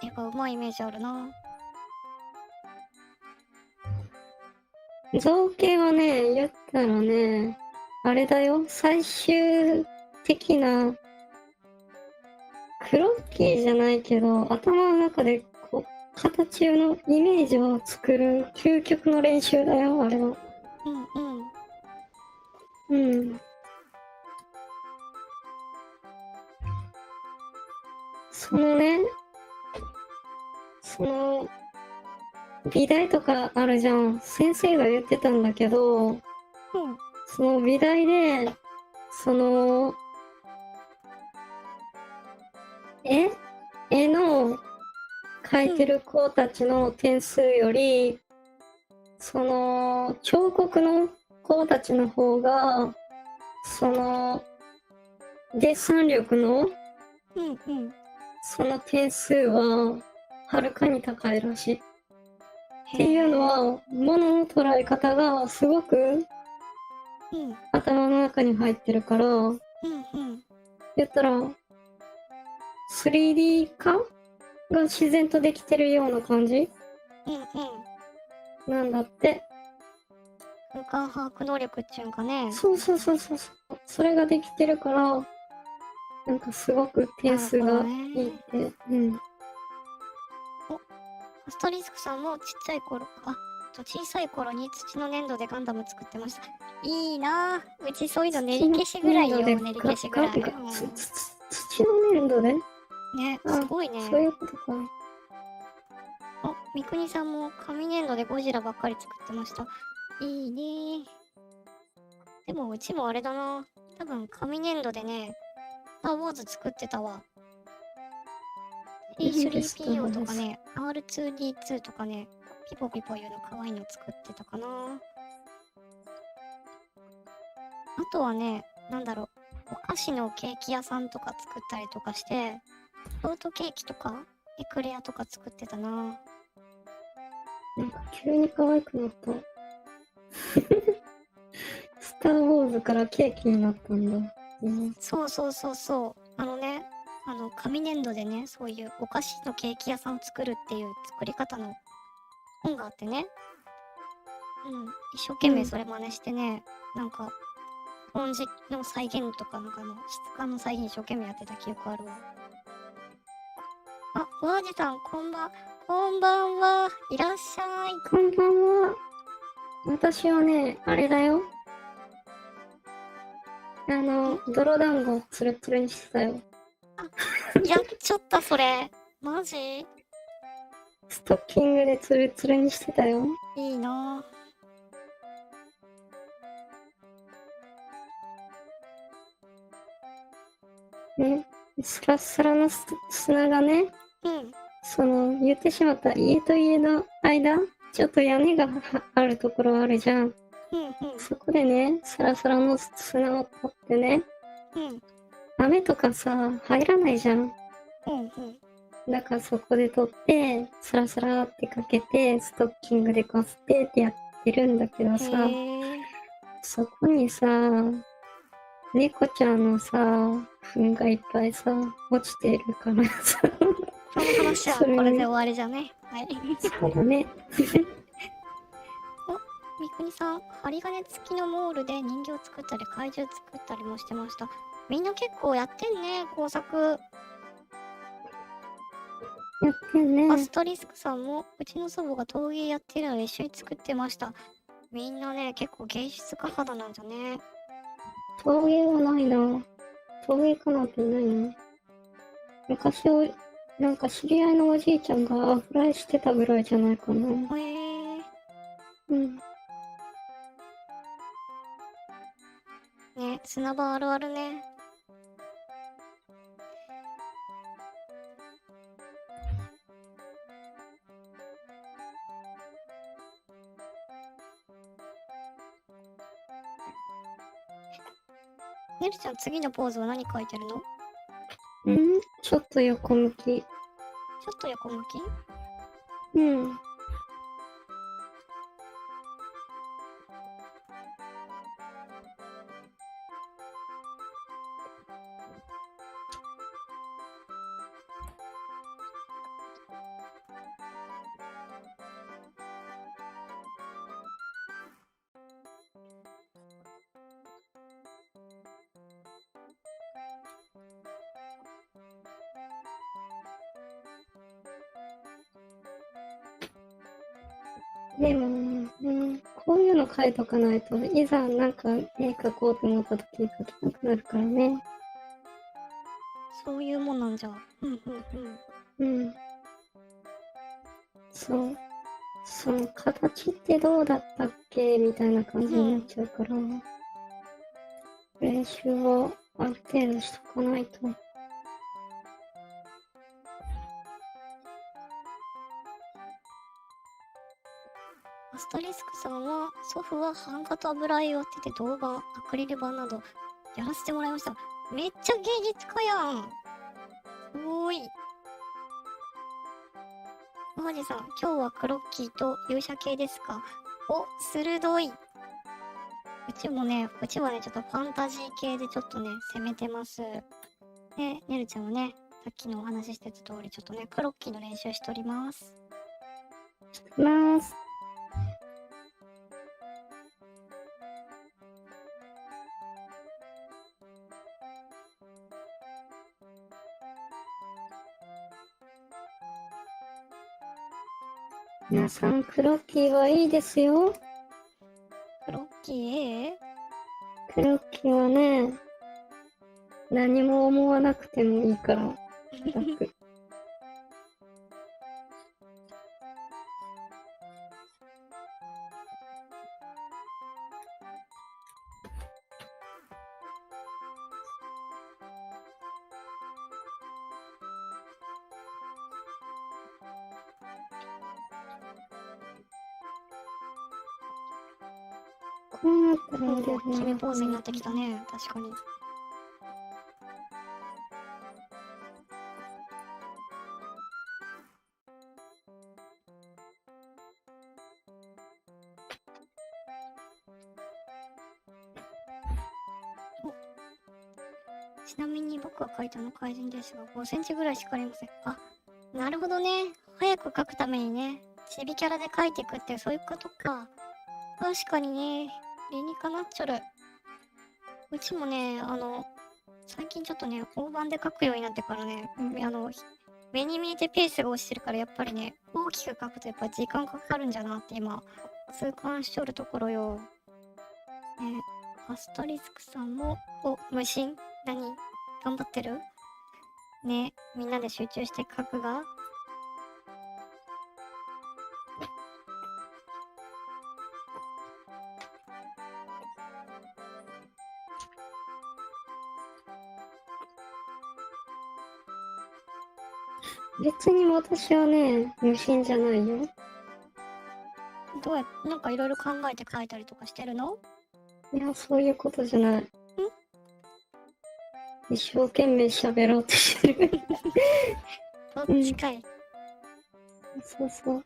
絵が上手いイメージあるな。造形はね、言ったらね、あれだよ、最終的な、クロッキーじゃないけど、頭の中でこう、形のイメージを作る究極の練習だよ、あれは。うん。そのね、美大とかあるじゃん。先生が言ってたんだけど、その美大で、絵の描いてる子たちの点数より、彫刻の子たちの方が、デッサン力の、その点数は、はるかに高いらしい。っていうのは、物の捉え方がすごく、頭の中に入ってるから、言ったら、3D 化が自然とできてるような感じなんだって。空間把握能力っていうんかね。そう。それができてるから、なんかすごく点数がいいって。アストリスクさんも小さい頃に土の粘土でガンダム作ってました。いいなぁ。うちそういうの練り消しぐらいよ、練り消しぐらい。土の粘土でね、すごいね。そういうことか。三国さんも紙粘土でゴジラばっかり作ってました。いいね。でもうちもあれだな。多分紙粘土でね、スター・ウォーズ作ってたわ。C3PO とかね、R2D2 とかね、ピポピポいうの可愛いの作ってたかな。あとはね、なんだろう、お菓子のケーキ屋さんとか作ったりとかして、ショートケーキとか、エクレアとか作ってたな。なんか急に可愛くなった。スター・ウォーズからケーキになったんだ。そうそうそうそう。紙粘土でね、そういうお菓子のケーキ屋さんを作るっていう作り方の本があってね。一生懸命それ真似してね、なんか、スポンジの再現とか、質感の再現一生懸命やってた記憶あるわ。あ、おあじさん、こんばんは。いらっしゃい。こんばんは。私はね、あれだよ。泥団子をツルツルにしてたよ。あ、やっちゃった、それ。マジ？ストッキングでツルツルにしてたよ。いいなぁ。ね、スラスラの砂がね、言ってしまった家と家の間、ちょっと屋根があるところあるじゃん。そこでね、サラサラの砂を取ってね、雨とかさ、入らないじゃん。だからそこで取って、サラサラってかけて、ストッキングでこすってってやってるんだけどさ、そこにさ、猫ちゃんのさ、糞がいっぱいさ、落ちてるからさ。この話はこれで終わりじゃね。はい。そうだね。お、みくにさん、針金付きのモールで人形作ったり怪獣作ったりもしてました。みんな結構やってんね、工作。やってんね。アストリスクさんも、うちの祖母が陶芸やってるので一緒に作ってました。みんなね、結構芸術家肌なんだね。陶芸はないな。陶芸家なんていないの？昔なんか知り合いのおじいちゃんがアフライしてたぐらいじゃないかな。ね、砂場あるあるね。ねるちゃん、次のポーズは何書いてるの？ちょっと横向き。ちょっと横向き？でも、こういうの書いとかないといざなんか絵描こうと思った時描きたくなるからね。そういうもんなんじゃ。そう。その形ってどうだったっけみたいな感じになっちゃうから、練習をある程度しとかないと。アストリスクさんは、祖父は版画と油絵をやってて銅板、アクリル板などやらせてもらいました。めっちゃ芸術家やん。すごい。マージさん、今日はクロッキーと勇者系ですか？お、鋭い。うちはね、ちょっとファンタジー系でちょっとね、攻めてます。で、ねるちゃんはね、さっきのお話ししてた通り、ちょっとね、クロッキーの練習しております。皆さん、クロッキーはいいですよ。クロッキー？クロッキーはね、何も思わなくてもいいから、楽。こうなったらもういいけどな。決めポーズになってきたね、確かに。ちなみに僕が描いたの怪人ですが、5センチぐらいしかありません。あ、なるほどね。早く描くためにね、チビキャラで描いていくってそういうことか。確かにね、理にかなっちゃる。うちもね、最近ちょっとね、大判で描くようになってからね、目に見えてペースが落ちてるから、やっぱりね、大きく描くとやっぱ時間かかるんじゃなって今、痛感しとるところよ。ね、アスタリスクさんも、無心何頑張ってるね、みんなで集中して書くが。別に私はね、無心じゃないよ。どうや、なんかいろいろ考えて書いたりとかしてるの？いや、そういうことじゃない。一生懸命喋ろうとしてる。どっちかい。そうそう。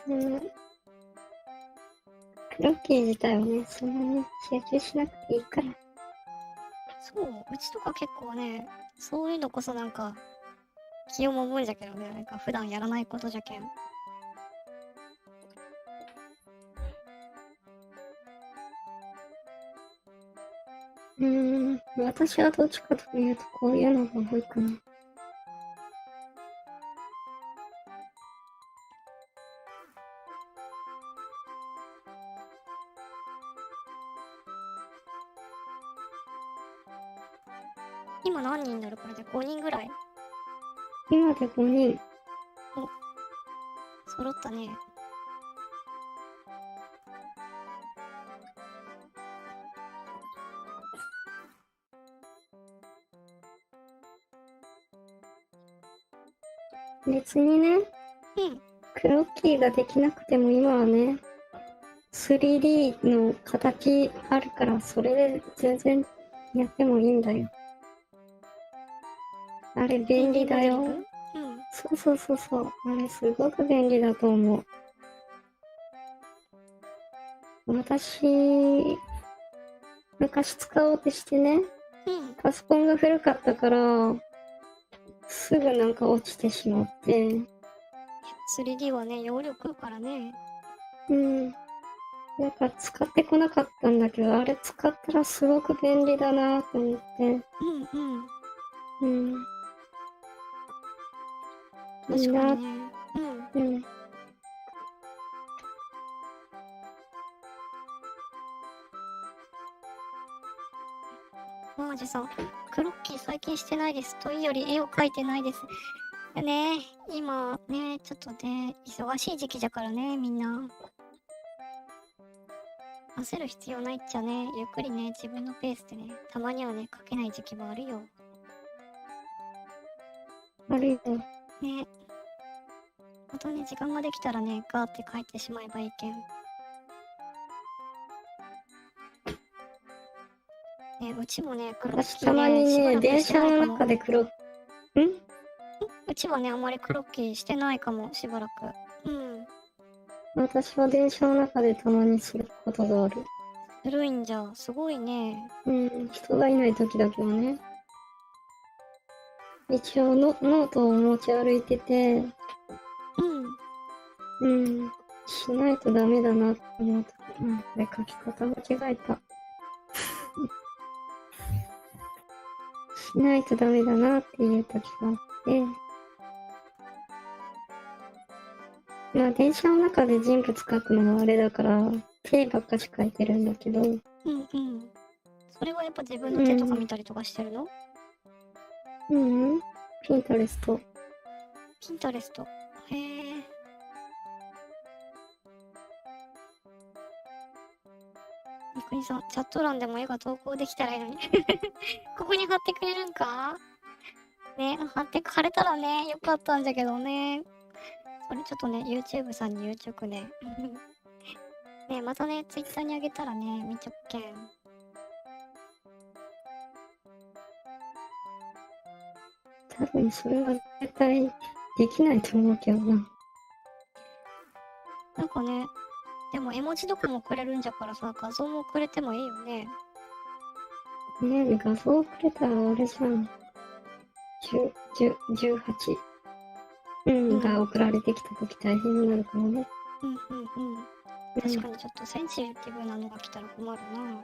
そんな、クロッキー自体はね、そんなに集中しなくていいから。そう、うちとか結構ね、そういうのこそなんか、気をもむんじゃけどね、なんか普段やらないことじゃけん。私はどっちかというと、こういうのが多いかな。今何人になるこれで5人ぐらい今で5人。揃ったね。別にね、うん。クロッキーができなくても今はね、3D の形あるから、それで全然やってもいいんだよ。あれ便利だよ。うん。そうそうそうそう。あれすごく便利だと思う。私、昔使おうとしてね、パソコンが古かったから、すぐなんか落ちてしまって。3D はね、容量食うからね。なんか使ってこなかったんだけど、あれ使ったらすごく便利だなと思って。うん。確かにね。マージさん、クロッキー最近してないです。というより絵を描いてないです。ね今ね、ちょっとね、忙しい時期だからね、みんな。焦る必要ないっちゃね、ゆっくりね、自分のペースでね、たまにはね、描けない時期もあるよ。あるよ。ね。またね、時間ができたらね、ガーって描いてしまえばいいけん。ね、うちもね、クロッ私キーたまにね、ね、電車の中でうちはね、あんまりクロッキーしてないかも、しばらく。私は電車の中でたまにすることがある。ずるいんじゃ、すごいね。人がいない時だけはね。一応ノートを持ち歩いてて、しないとダメだなって思うとき、これ書き方間違えた。しないとダメだなっていうときがあって、まあ電車の中で人物描くのはあれだから、手ばっかし描いてるんだけど、それはやっぱ自分の手とか見たりとかしてるの？ピンタレスト。ピンタレスト。へえ。みくにさん、チャット欄でも絵が投稿できたらいいのに。ここに貼ってくれるんかね、貼れたらね、よかったんじゃけどね。それちょっとね、YouTube さんに言うちょくね。ね、またね、ツイッターにあげたらね、見ちょっけん。多分それは絶対できないと思うけどな。なんかね、でも絵文字とかもくれるんじゃからさ、画像もくれてもいいよね。ねえ、画像くれたらあれじゃん。18。が送られてきた時大変になるからね。確かにちょっとセンシティブなのが来たら困るな。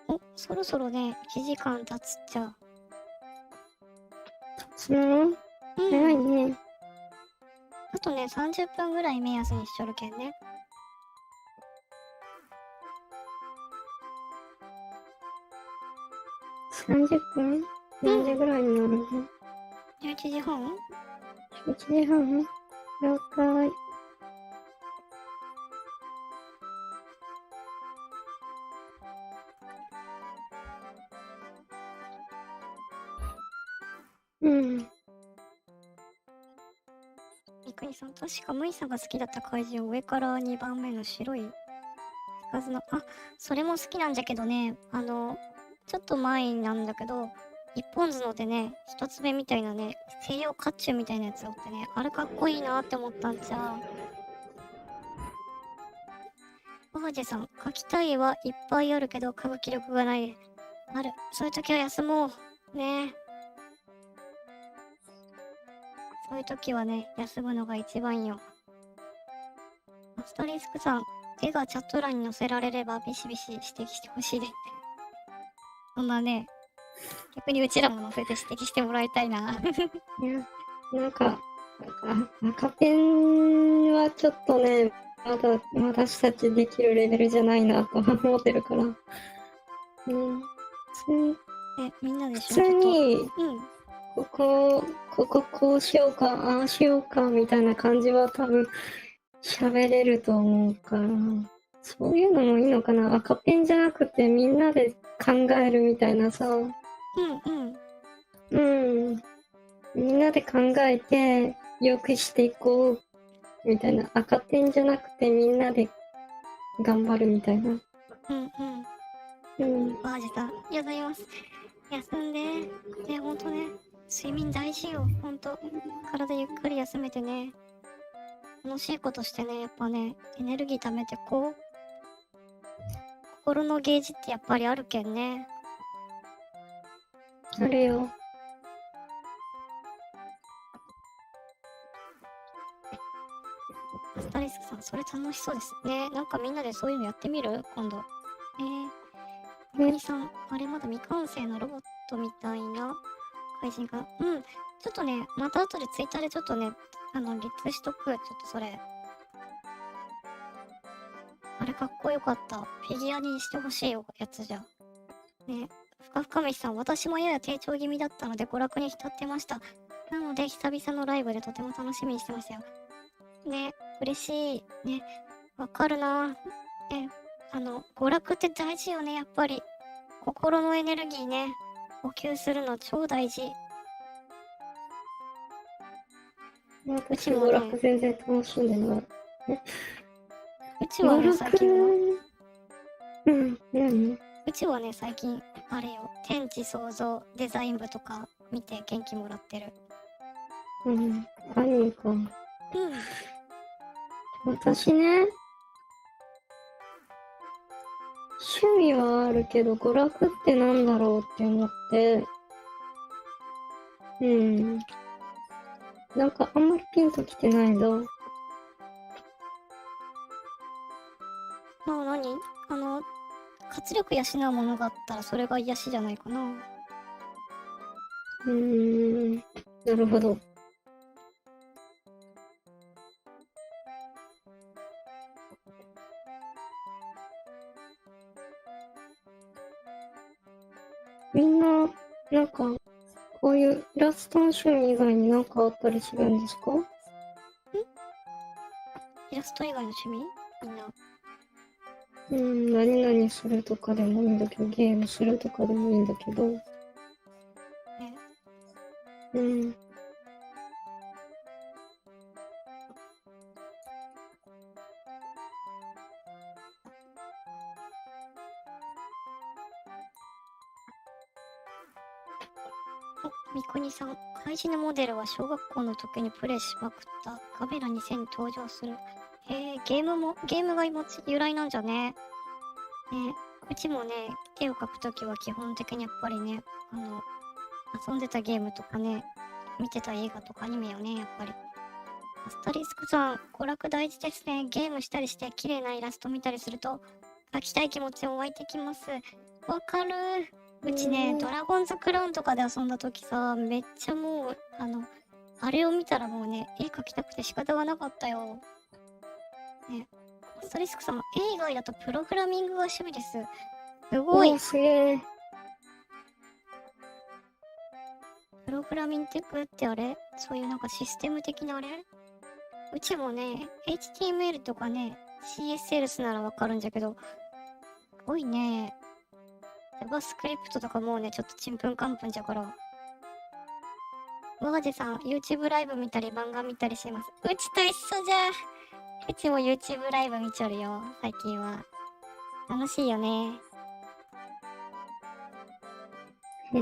お、そろそろね、1時間経つっちゃ。早いね。あとね、30分ぐらい目安にしちょるけんね。30分何時ぐらいになるの？ 11時半 11 時半？了解。三國さん、確かムイさんが好きだった怪獣、上から2番目の白い数の、あ、それも好きなんじゃけどね、ちょっと前なんだけど、一本角でね、一つ目みたいなね、西洋甲冑みたいなやつをってね、あれかっこいいなって思ったんじゃ。バージェさん、書きたい絵はいっぱいあるけど、書く気力がない。ある。そういう時は休もう。ねえ。そういう時はね、休むのが一番よ。アスタリスクさん、絵がチャット欄に載せられればビシビシ指摘してほしいです。そんなね、逆にうちらも載せて指摘してもらいたいな。いや、なんか赤ペンはちょっとね、まだ私たちできるレベルじゃないなと思ってるから。みんなで普通に、こうしようか、ああしようか、みたいな感じは多分喋れると思うから、そういうのもいいのかな。赤ペンじゃなくてみんなで考えるみたいなさ。みんなで考えて、良くしていこう、みたいな。赤ペンじゃなくてみんなで頑張るみたいな。バージさん、ありがとうございます。休んで。ね、ほんとね、睡眠大事よ。ほんと。体ゆっくり休めてね。楽しいことしてね、やっぱね、エネルギー貯めてこう。心のゲージってやっぱりあるけんね。あるよ。スタリスクさん、それ楽しそうですね。なんかみんなでそういうのやってみる今度。みくさん、あれまだ未完成のロボットみたいな怪人かな。ちょっとね、また後でツイッターでちょっとね、リツしとく。ちょっとそれ。あれかっこよかった。フィギュアにしてほしいやつじゃ。ね、ふかふか飯さん、私もやや低調気味だったので娯楽に浸ってました。なので、久々のライブでとても楽しみにしてましたよ。ね、嬉しい。ね、わかるな。ね、娯楽って大事よね、やっぱり。心のエネルギーね、補給するの超大事。私、娯楽全然楽しんでない。うちはね、最近何？うちはね、最近、あれよ、天地創造デザイン部とか見て元気もらってる。アニメか。私ね、趣味はあるけど、娯楽ってなんだろうって思って、なんかあんまりピンときてないんだ。まあ何活力養うものがあったらそれが癒しじゃないかな。なるほど。みんな、なんか、こういうイラストの趣味以外になんかあったりするんですか？イラスト以外の趣味みんな。何々するとかでもいいんだけど、ゲームするとかでもいいんだけど、ね。うん。お、みくにさん。怪人のモデルは小学校の時にプレイしまくったカメラ2000に登場する。ゲームが由来なんじゃね。ね、うちもね、絵を描くときは基本的にやっぱりね、遊んでたゲームとかね、見てた映画とかアニメよね、やっぱり。アスタリスクさん、娯楽大事ですね。ゲームしたりして綺麗なイラスト見たりすると、描きたい気持ちも湧いてきます。わかる。うちね、ドラゴンズクラウンとかで遊んだ時さ、めっちゃもう、あれを見たらもうね、絵描きたくて仕方がなかったよ。ね、アスタリスクさん、絵以外だとプログラミングが趣味です。すごい。すげえ。プログラミングってあれそういうなんかシステム的なあれうちもね、HTML とかね、CSS ならわかるんじゃけど、すごいね。JavaScript とかもうね、ちょっとちんぷんかんぷんじゃから。ワージさん、YouTube ライブ見たり漫画見たりします。うちと一緒じゃ。うちも YouTube ライブ見ちょるよ、最近は。楽しいよね。み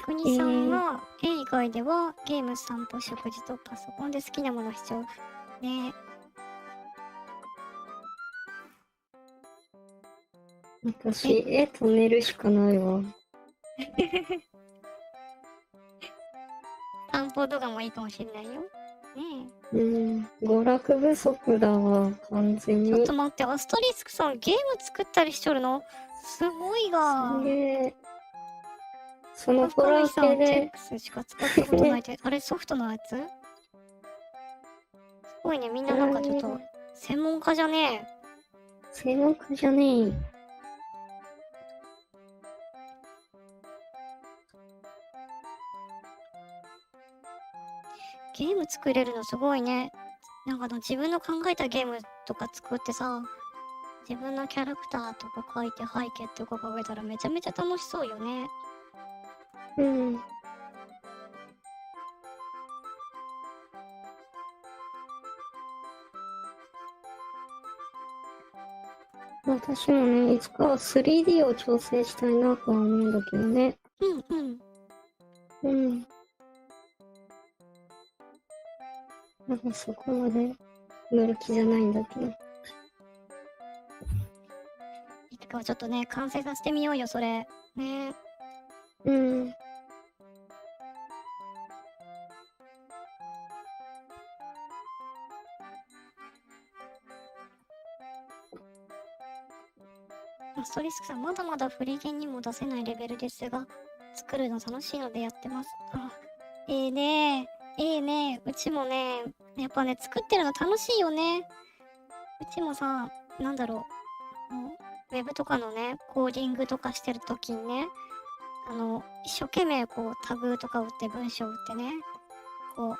くにさんは、絵以外ではゲーム、散歩、食事とパソコンで好きなもの必要。ね。私、絵と寝るしかないわ。散歩とかもいいかもしれないよ。ね娯楽不足だわ、完全に。ちょっと待って、アスタリスクさんゲーム作ったりしとるのすごいが。すげえ。その深コラ見さん、テッケクスしか使ったことないって、あれソフトのやつすごいね、みんななんかちょっと、専門家じゃねえ。専門家じゃねえ。ゲーム作れるのすごいね。なんか自分の考えたゲームとか作ってさ、自分のキャラクターとか書いて背景とか考えたらめちゃめちゃ楽しそうよね。私もね、いつかは 3D を調整したいなとは思うんだけどね。なんかそこまで乗る気じゃないんだけど。いつかはちょっとね、完成させてみようよ、それ。ね。ストリスクさん、まだまだフリーゲンにも出せないレベルですが、作るの楽しいのでやってます。あ、ええねえ、ええねえ、うちもね、やっぱね、作ってるの楽しいよね。うちもさ、なんだろう、ウェブとかのね、コーディングとかしてるときにね、一生懸命こうタグとか打って文章打ってね、こう、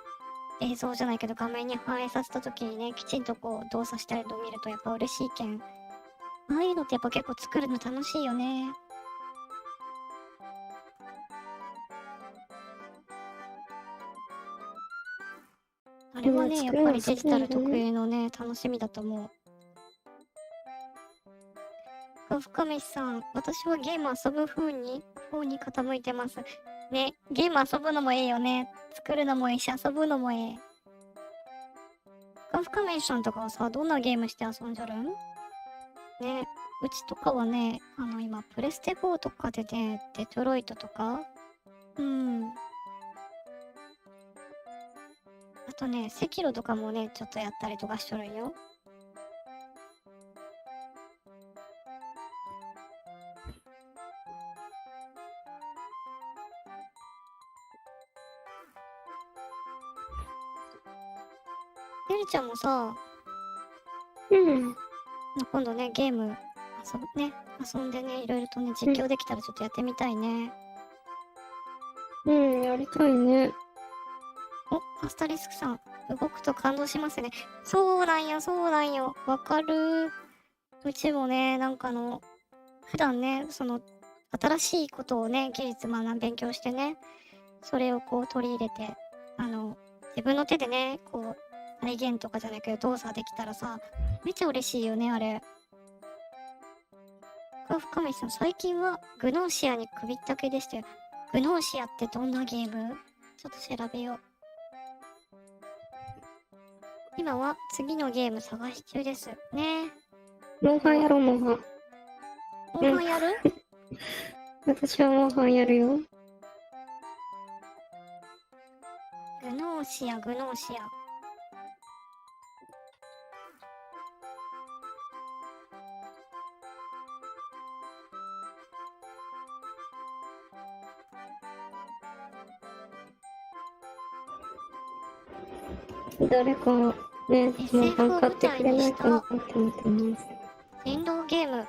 映像じゃないけど画面に反映させたときにね、きちんとこう動作したりと見るとやっぱ嬉しいけん。ああいうのってやっぱ結構作るの楽しいよね。あれはね、やっぱりデジタル特有のね、楽しみだと思う。深飯さん、私はゲーム遊ぶ方に傾いてます。ね、ゲーム遊ぶのもええよね。作るのもええし、遊ぶのもええ。深飯さんとかはさ、どんなゲームして遊んじゃるんね、うちとかはね、今、プレステ4とかでね、デトロイトとか、あとね、赤炉とかもね、ちょっとやったりとかしとるんよ。てるちゃんもさ、今度ね、ゲーム遊んでね、いろいろとね、実況できたらちょっとやってみたいね。うん、やりたいね。お、アスタリスクさん、動くと感動しますね。そうなんよ、そうなんよ。わかる。うちもね、普段ね、新しいことをね、技術勉強してね、それをこう取り入れて、自分の手でね、こう、再現とかじゃないけど動作できたらさ、めっちゃ嬉しいよね、あれ。深見さん、最近はグノーシアに首ったけでしたよ。グノーシアってどんなゲーム？ちょっと調べよう。今は次のゲーム探し中ですね。モンハンやろう、モンハン。モンハンやる？私はモンハンやるよ。グノーシア、グノーシア。誰かね、モンハン SF を買って舞台くれないにしたかなって思ってます。人狼ゲーム。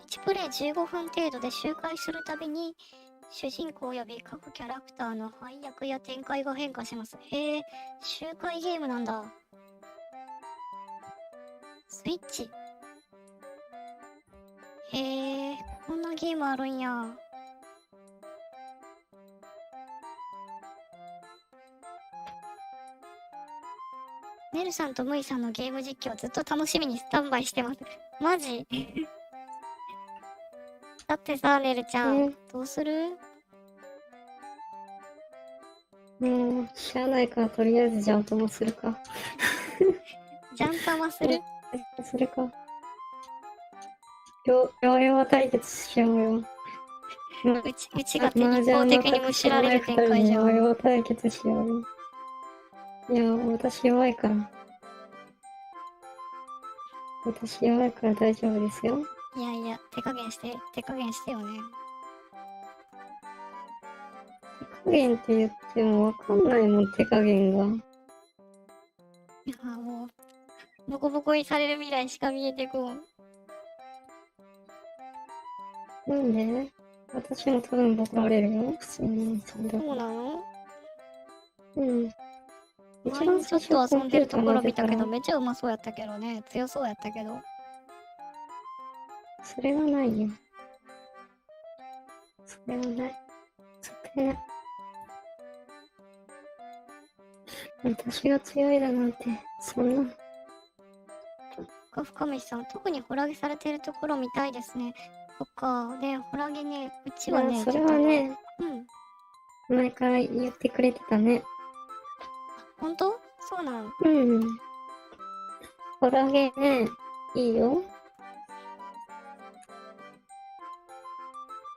1プレイ15分程度で周回するたびに主人公及び各キャラクターの配役や展開が変化します。へえ、周回ゲームなんだ。スイッチ。へえ、こんなゲームあるんや。ねるさんとむいさんのゲーム実況ずっと楽しみにスタンバイしてます。マジだってさ、ねるちゃん、どうする？もう、しゃあないからとりあえずジャンプもするか。ジャンタマする？それか。両用対決しようよ。うちが一方的にむしられる展開じゃん。両用対決しようよ。いや、私弱いから。私弱いから大丈夫ですよ。いやいや、手加減してよね。手加減って言ってもわかんないもん、手加減が。いや、もう、ボコボコにされる未来しか見えてこん。なんで？私も多分ボコられるよ。普通に。そうなの？うん。前にちょっと遊んでるところ見たけど、めっちゃうまそうやったけどね。強そうやったけど。それはないよ。それはない。絶対ない。私が強いだなんて、そんな。深見さん、特にホラゲされてるところ見たいですね。そっか。で、ホラゲね、うちはね、それはね、前から言ってくれてたね。ほんと？そうなの？うん。ホラゲね、いいよ。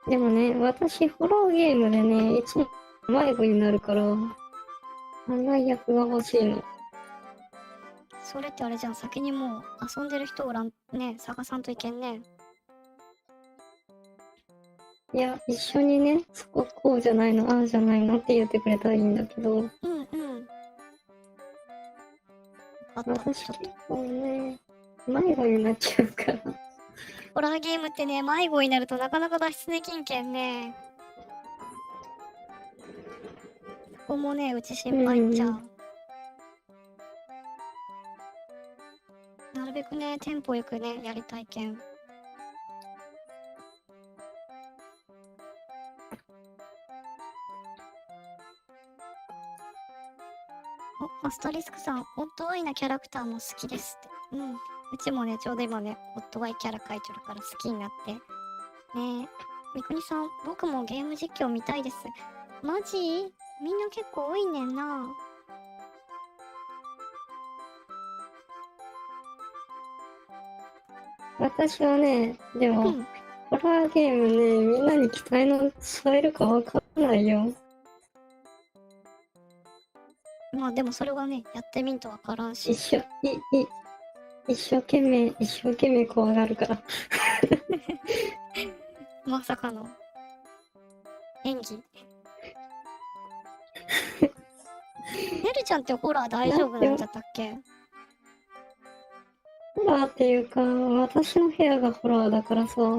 でもね、私、ホラーゲームでね、いつも迷子になるから、案内役が欲しいの。それってあれじゃん、先にもう遊んでる人おらんね、探さんといけんね。いや、一緒にね、そここうじゃないの、ああじゃないのって言ってくれたらいいんだけど。うん。私結構ね、迷子になっちゃうから。ホラーゲームってね、迷子になるとなかなか脱出できんけんね。ここもね、うち心配っちゃう。なるべくね、テンポよくね、やりたいけん。アスタリスクさん、ホットワインなキャラクターも好きですって。うちもね、ちょうど今ね、ホットワインキャラ描いてるから好きになって。ねえ、みくにさん、僕もゲーム実況見たいです。マジ？みんな結構多いねんな。私はね、でも、ホラーゲームね、みんなに期待の添えるかわかんないよ。まあでもそれはね、やってみんとわからんし。一生懸命怖がるから。まさかの演技。ねるちゃんってホラー大丈夫なんじゃったっけ？ホラーっていうか、私の部屋がホラーだからさ。そ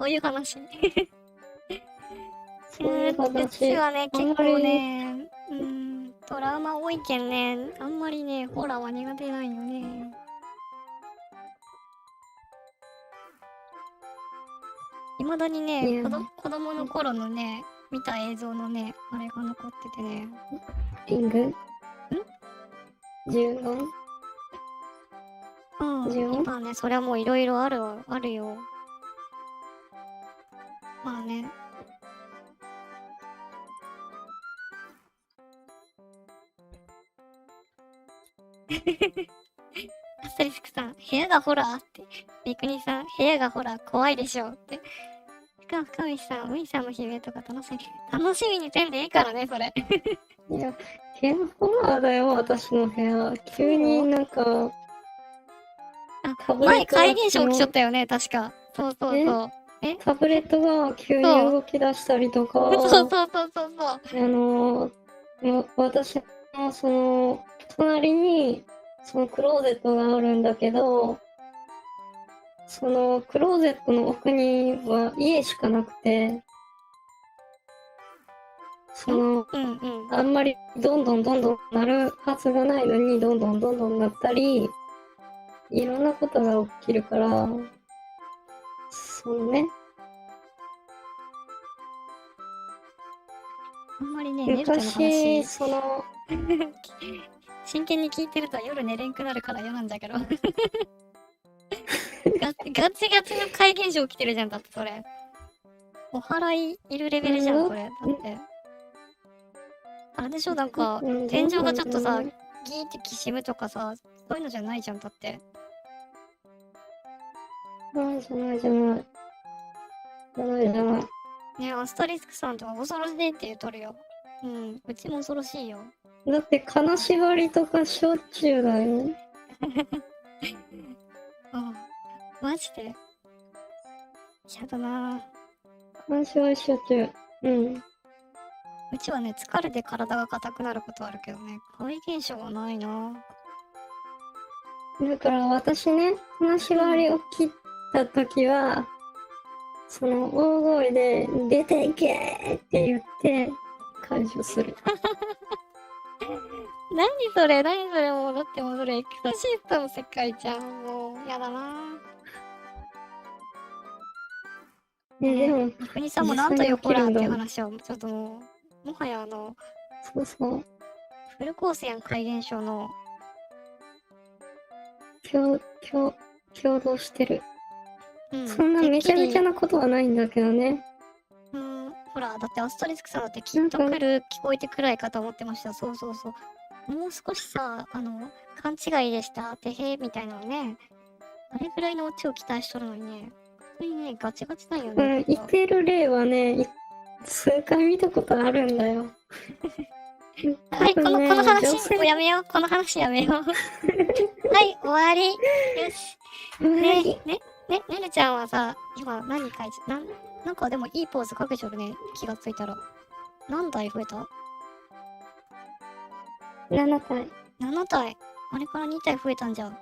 ういう話。そういううち話。はね、あん結構まり、ね、トラウマ多いけんね、あんまりね、ホラーは苦手なんよね。未だにね、いや、子供の頃のね、見た映像のね、あれが残っててね。リング銃眼うん、銃眼まあね、それはもういろいろあるよ。まあね。アスタリスクさん、部屋がホラーって。三国さん、部屋がホラー怖いでしょって。深見さん、ウイさんの悲鳴とか楽しみにせんでいいからね、それ。いや、部屋ホラーだよ、私の部屋。急になんか、タブレ前、ットが怪現象起きちゃったよね、確か。そうそうそう。タブレットが急にそう。動き出したりとか、そうそうそうそうそう。私の隣に、そのクローゼットがあるんだけど、そのクローゼットの奥には家しかなくて、うんうん。あんまりどんどんどんどんなるはずがないのに、どんどんどんどんなったり、いろんなことが起きるから、ね、あんまりね、ネルちゃんの昔、話、真剣に聞いてると夜寝れんくなるから嫌なんだけど。ガチガチの怪現象起きてるじゃん、だってそれ。お祓いいるレベルじゃん、それ。だって。あれでしょ、なんか、天井がちょっとさ、ギーってきしむとかさ、そういうのじゃないじゃん、だって。じゃないじゃない。じゃないじゃない。ね、アスタリスクさんとか恐ろしいって言うとるよ。うん、うちも恐ろしいよ。だって金縛りとかしょっちゅうだよ。うん。マジで。やだなぁ。金縛りしょっちゅう。うん。うちはね、疲れて体が硬くなることあるけどね、怪現象はないな。だから私ね、金縛り起きた時は、大声で、出ていけって言って、解除する。何それもう、だってもうそれエクソシストの世界じゃん。もう、やだな。でも、国さんもなんというホラーっていう実際に起話を、ちょっともう、もはやそうそう。フルコースやん、怪現象の。共、共、共同してる。うん。そんなめちゃめちゃなことはないんだけどね。ほら、だってアストリスクさんだってきっと来る、聞こえてくらいかと思ってました。そうそうそう。もう少しさ、勘違いでした。てへーみたいなのね。あれぐらいのオチを期待しとるのにね。本当にね、ガチガチなんよね。言ってる例はね、数回見たことあるんだよ。はい、この話をやめよう。この話やめよう。はい、終わり。よし。ねるちゃんはさ、今何書いて、なんかでもいいポーズかけちゃるね。気がついたら。何体増えた？ 7体。7 体。あれから2体増えたんじゃ。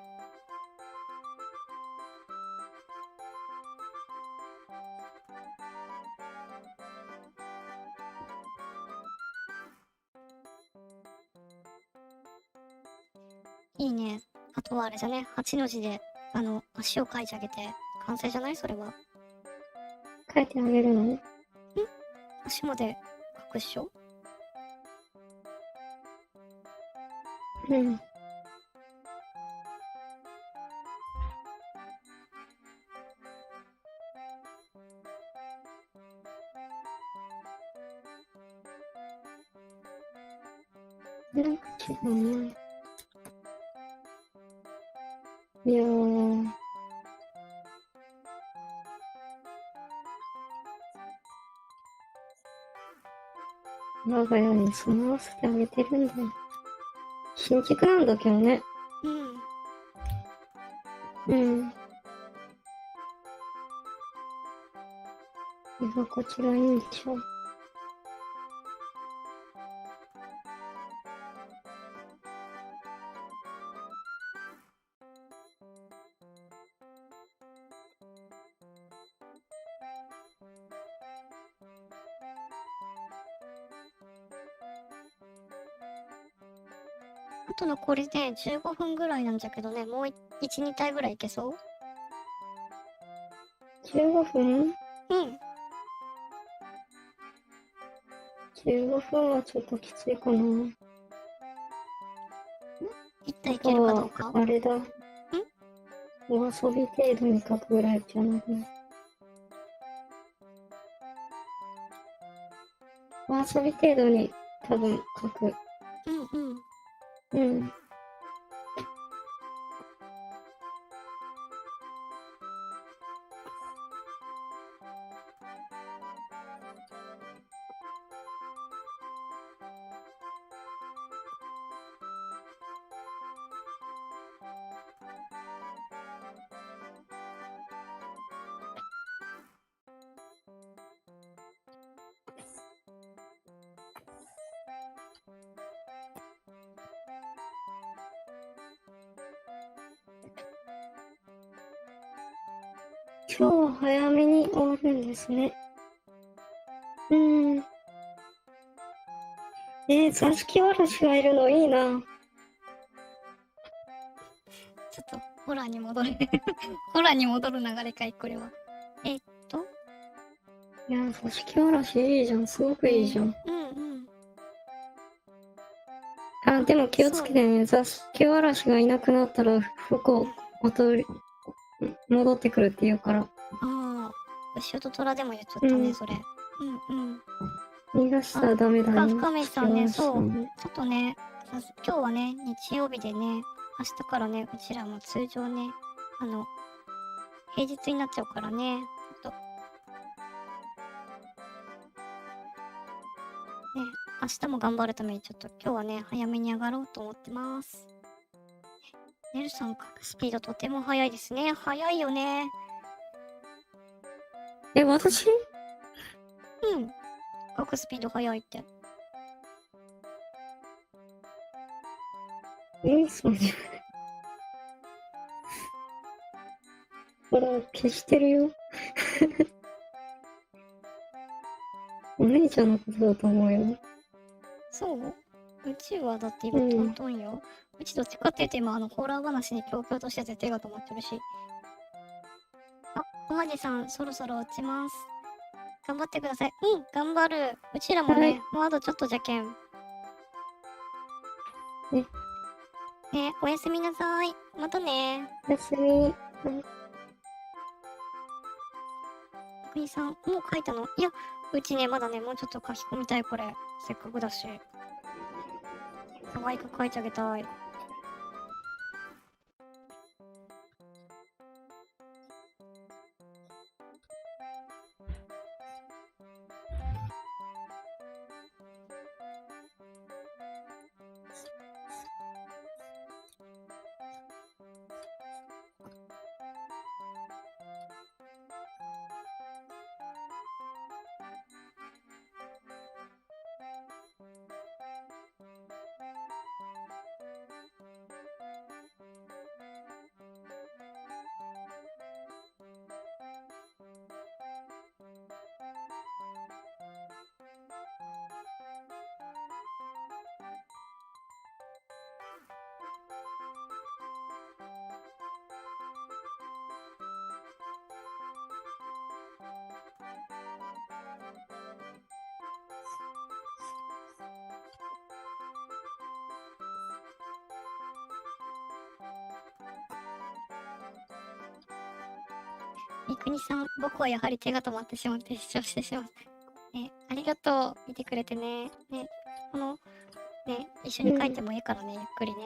いいね。あとはあれじゃね、8の字で、足を描いてあげて、完成じゃないそれは。書いてあげるのね。足まで描くっしょ？うん。なんか違うな。いやー。我が家に住まわせてあげてるんだよ。新築なんだけどね。うん。うん。居心地がいいんでしょ。あとのこれで15分ぐらいなんじゃけどね、もう1、2体ぐらいいけそう？ 15分？うん。15分はちょっときついかな。1体いあけるかとは、どうか。あれだ。お遊び程度に書くぐらいじゃないかな。お遊び程度に多分書く。うんうん。うん。今日は早めに終わるんですね。座敷わらしがいるのいいな。ちょっと、ホラーに戻る。ホラーに戻る流れかい、これは。いや、座敷わらしいいじゃん。すごくいいじゃん。うんうん。あ、でも気をつけてね。座敷わらしがいなくなったら、服を戻ってくるって言うから。ああ、牛と虎でも言っちゃったね、それ。うんうん。逃がしたらダメだよ。深めさんね、そう。ね、ちょっとね、今日はね、日曜日でね、明日からね、うちらも通常ね、平日になっちゃうからね、ちょっと。ね、明日も頑張るためにちょっと今日はね、早めに上がろうと思ってます。ネルさん、書くスピードとても速いですね。速いよね。私？うん。書くスピード速いって。そうじゃない。ほら、消してるよ。お姉ちゃんのことだと思うよ。そう？うちはだって今トントンよ。うちどっちかって言って今ホラー話に強々としてて手が止まってるし。あ、おはぎさん、そろそろ落ちます。頑張ってください。うん、頑張る。うちらもね、もうあとちょっとじゃけん。ね、おやすみなさい。またね。おやすみ。国さん、もう書いたの？いや、うちね、まだね、もうちょっと書き込みたい、これ。せっかくだし。可愛く書いてあげたい。三国さん、僕はやはり手が止まってしまって視聴してしまった。ね、ありがとう。見てくれてね。ね、ね、一緒に書いてもいいからね、ゆっくりね。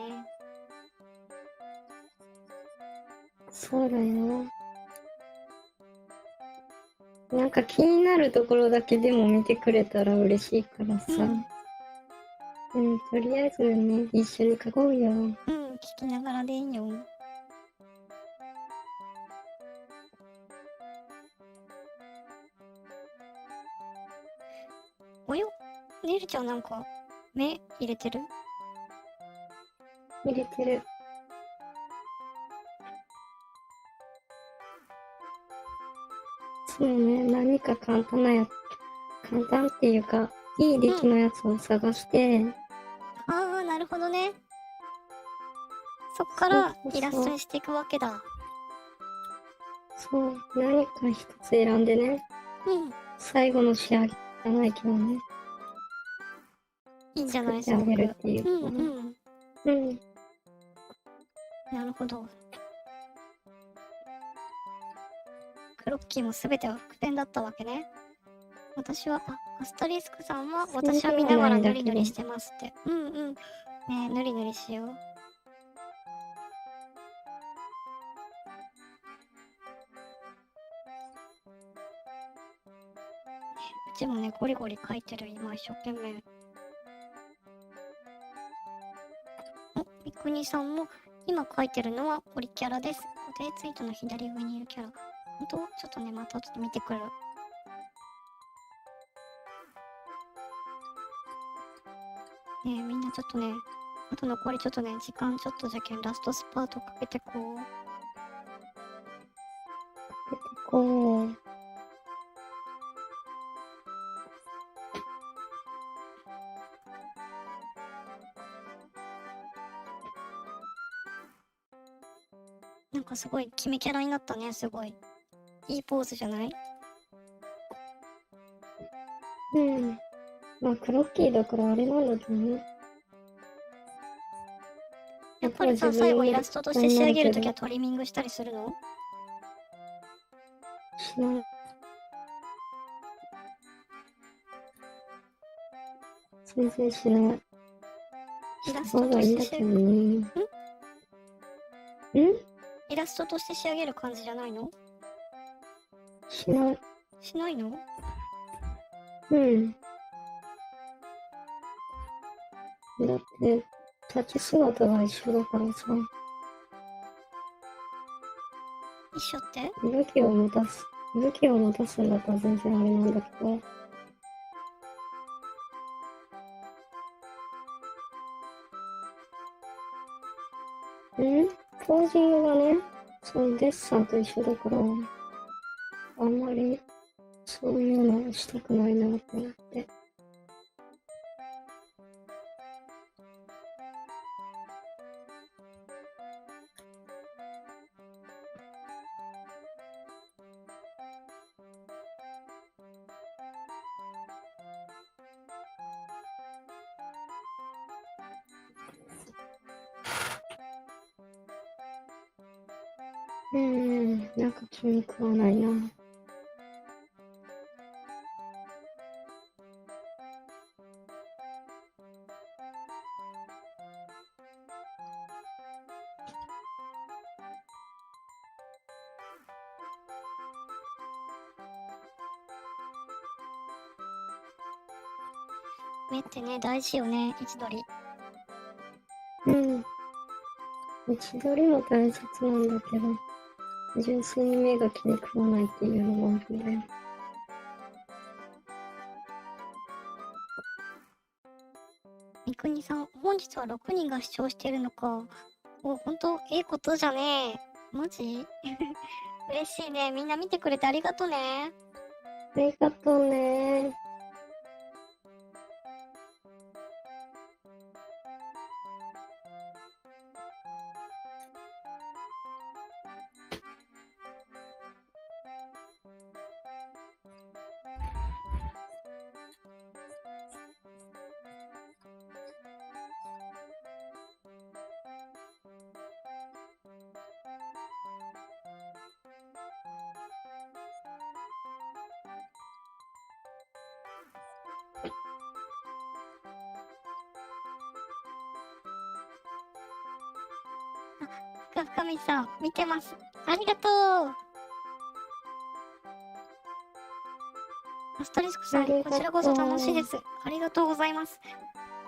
そうだよ。なんか気になるところだけでも見てくれたら嬉しいからさ。とりあえずね、一緒に書こうよ。聞きながらでいいよ。およ、ねるちゃんなんか、目入れてる？入れてる。そうね、何か簡単っていうか、いい出来のやつを探して、ああ、なるほどね。そっからイラストにしていくわけだ。そう、何か一つ選んでね。最後の仕上げじゃないけどね。いいんじゃないですか。作ってあげるっていうか。なるほど。クロッキーも全ては伏線だったわけね。私は、アスタリスクさんは、私は見ながらヌリヌリしてますって。ねえ、ヌリヌリしよう。うちもね、ゴリゴリ書いてる、今一生懸命。みくにさんも、今書いてるのはオリキャラです。固定ツイートの左上にいるキャラ。本当ちょっとね、またちょっと見てくる。ねえ、みんなちょっとね、あと残りちょっとね、時間ちょっとじゃけん、ラストスパートかけてこう。なんかすごい決めキャラになったね、すごい。いいポーズじゃない？まあ、クロッキーだからあれなんだけどね。やっぱりさ、最後イラストとして仕上げるときはトリミングしたりするの？しない。全然しない。イラストとして仕上げる。イラストとして仕上げる感じじゃないの？しない。しないの？だって、立ち姿が一緒だからさ。一緒って？武器を持たすんだったら全然あれなんだけど。ポージングがね、そのデッサンと一緒だから、あんまりそういうのしたくないなって思って。なんか気に食わないな。目ってね、大事よね、位置取り。位置取りも大切なんだけど、純粋に目が気に食わないっていうのもあるんだよ。三国さん、本日は6人が視聴しているのか。お、ほんと、ええことじゃねえ。マジ嬉しいね。みんな見てくれてありがとね。ありがとうね。深見さん、見てます。ありがとう。アスタリスクさん、こちらこそ楽しいです。ありがとうございます。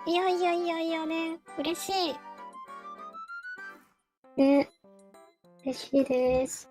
いやいやいやいやね、嬉しい。ね、嬉しいです。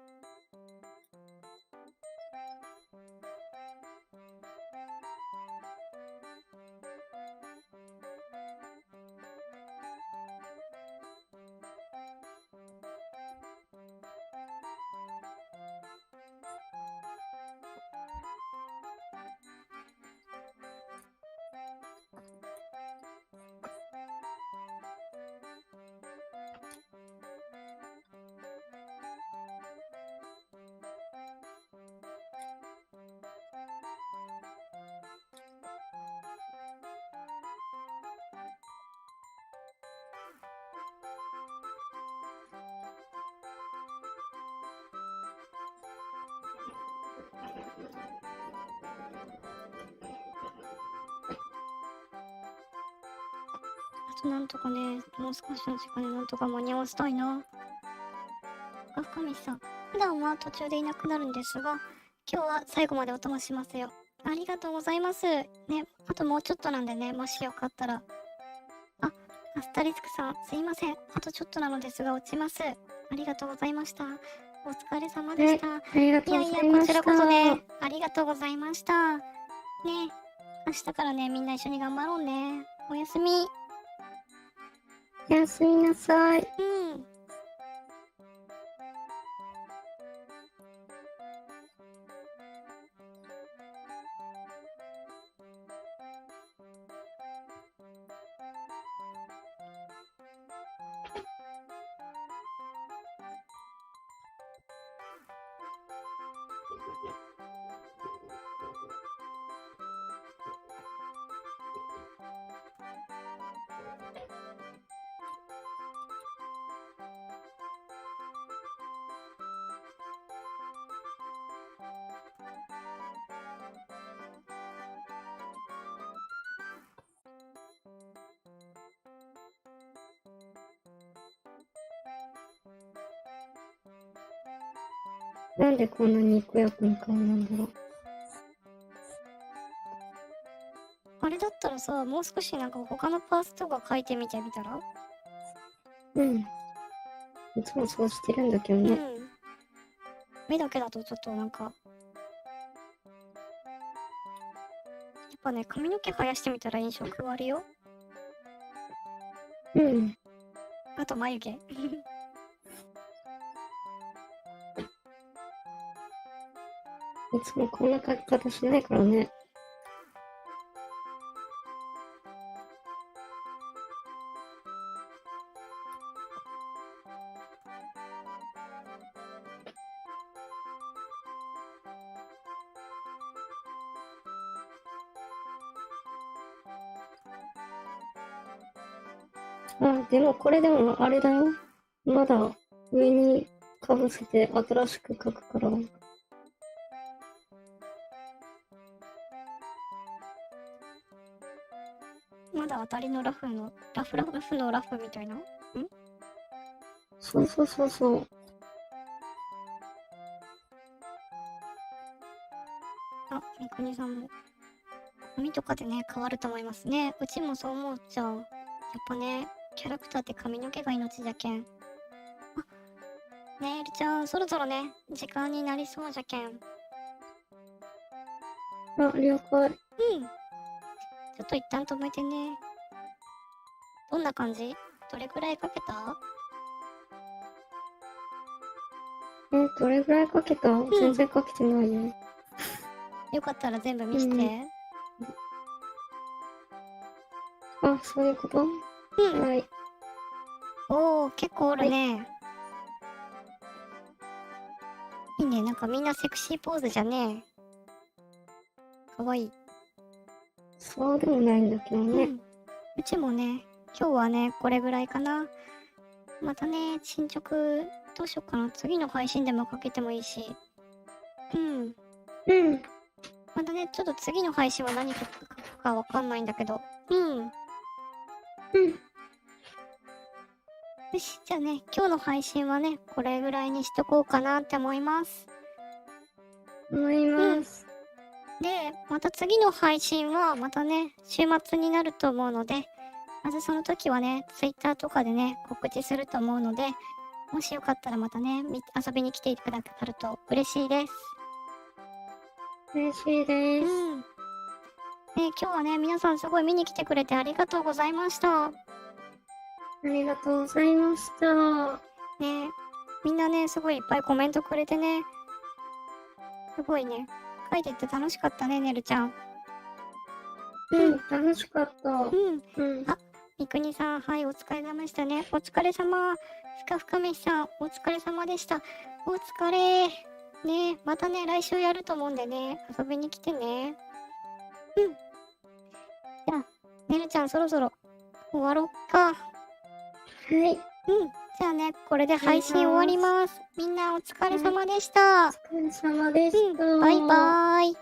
となんとかね、もう少しの時間でなんとか間に合わせたいな。深見さん、普段は途中でいなくなるんですが、今日は最後までお供しますよ。ありがとうございます。ね、あともうちょっとなんでね、もしよかったら。あ、アスタリスクさん、すいません。あとちょっとなのですが、落ちます。ありがとうございました。お疲れ様でした。ありがとうございました。こちらこそね、ありがとうございました。ね、明日からね、みんな一緒に頑張ろうね。おやすみ。おやすみなさい。うん。なんでこんなににこやかな顔なんだろう。あれだったらさ、もう少しなんか他のパーツとか書いてみてみたら？うん。いつもそうしてるんだけどね。うん。目だけだとちょっとなんか、やっぱね、髪の毛生やしてみたら印象変わるよ。うん。あと眉毛。いつもこんな書き方しないからね。あ、でもこれでもあれだよ。まだ上にかぶせて新しく書くから。まだ当たりのラフの、ラフのラフみたいな。そうそうそうそう。あ、三國さんも。髪とかでね、変わると思いますね。うちもそう思っちゃう。やっぱね、キャラクターって髪の毛が命じゃけん。あ、ねえ、エルちゃん、そろそろね、時間になりそうじゃけん。あ、了解。うん。ちょっと一旦止めてね。どんな感じ？どれくらいかけた？どれぐらいかけた？全然かけてないよ。よかったら全部見して。あ、そういうこと？はい。おー、結構おるね。いいね、なんかみんなセクシーポーズじゃねえ。かわいい。そうでもないんだけどね。うちもね、今日はね、これぐらいかな。またね、進捗、どうしようかな。次の配信でもかけてもいいし。うん。またね、ちょっと次の配信は何書くかわかんないんだけど。よし、じゃあね、今日の配信はね、これぐらいにしとこうかなって思います。で、また次の配信はまたね、週末になると思うので、まずその時はね、Twitter とかでね、告知すると思うので、もしよかったらまたね、遊びに来てくださると嬉しいです。嬉しいです。今日はね、皆さんすごい見に来てくれてありがとうございました。ありがとうございました。ね、みんなね、すごいいっぱいコメントくれてね、すごいね、書いてて楽しかったね、ねるちゃん。楽しかった。あ、三國さん、はい、お疲れ様でしたね。お疲れ様。ふかめしさん、お疲れ様でした。お疲れ。ね、またね、来週やると思うんでね、遊びに来てね。じゃあ、ねるちゃん、そろそろ終わろっか。じゃあね、これで配信終わります。みんなお疲れ様でした。お疲れ様でした。バイバーイ。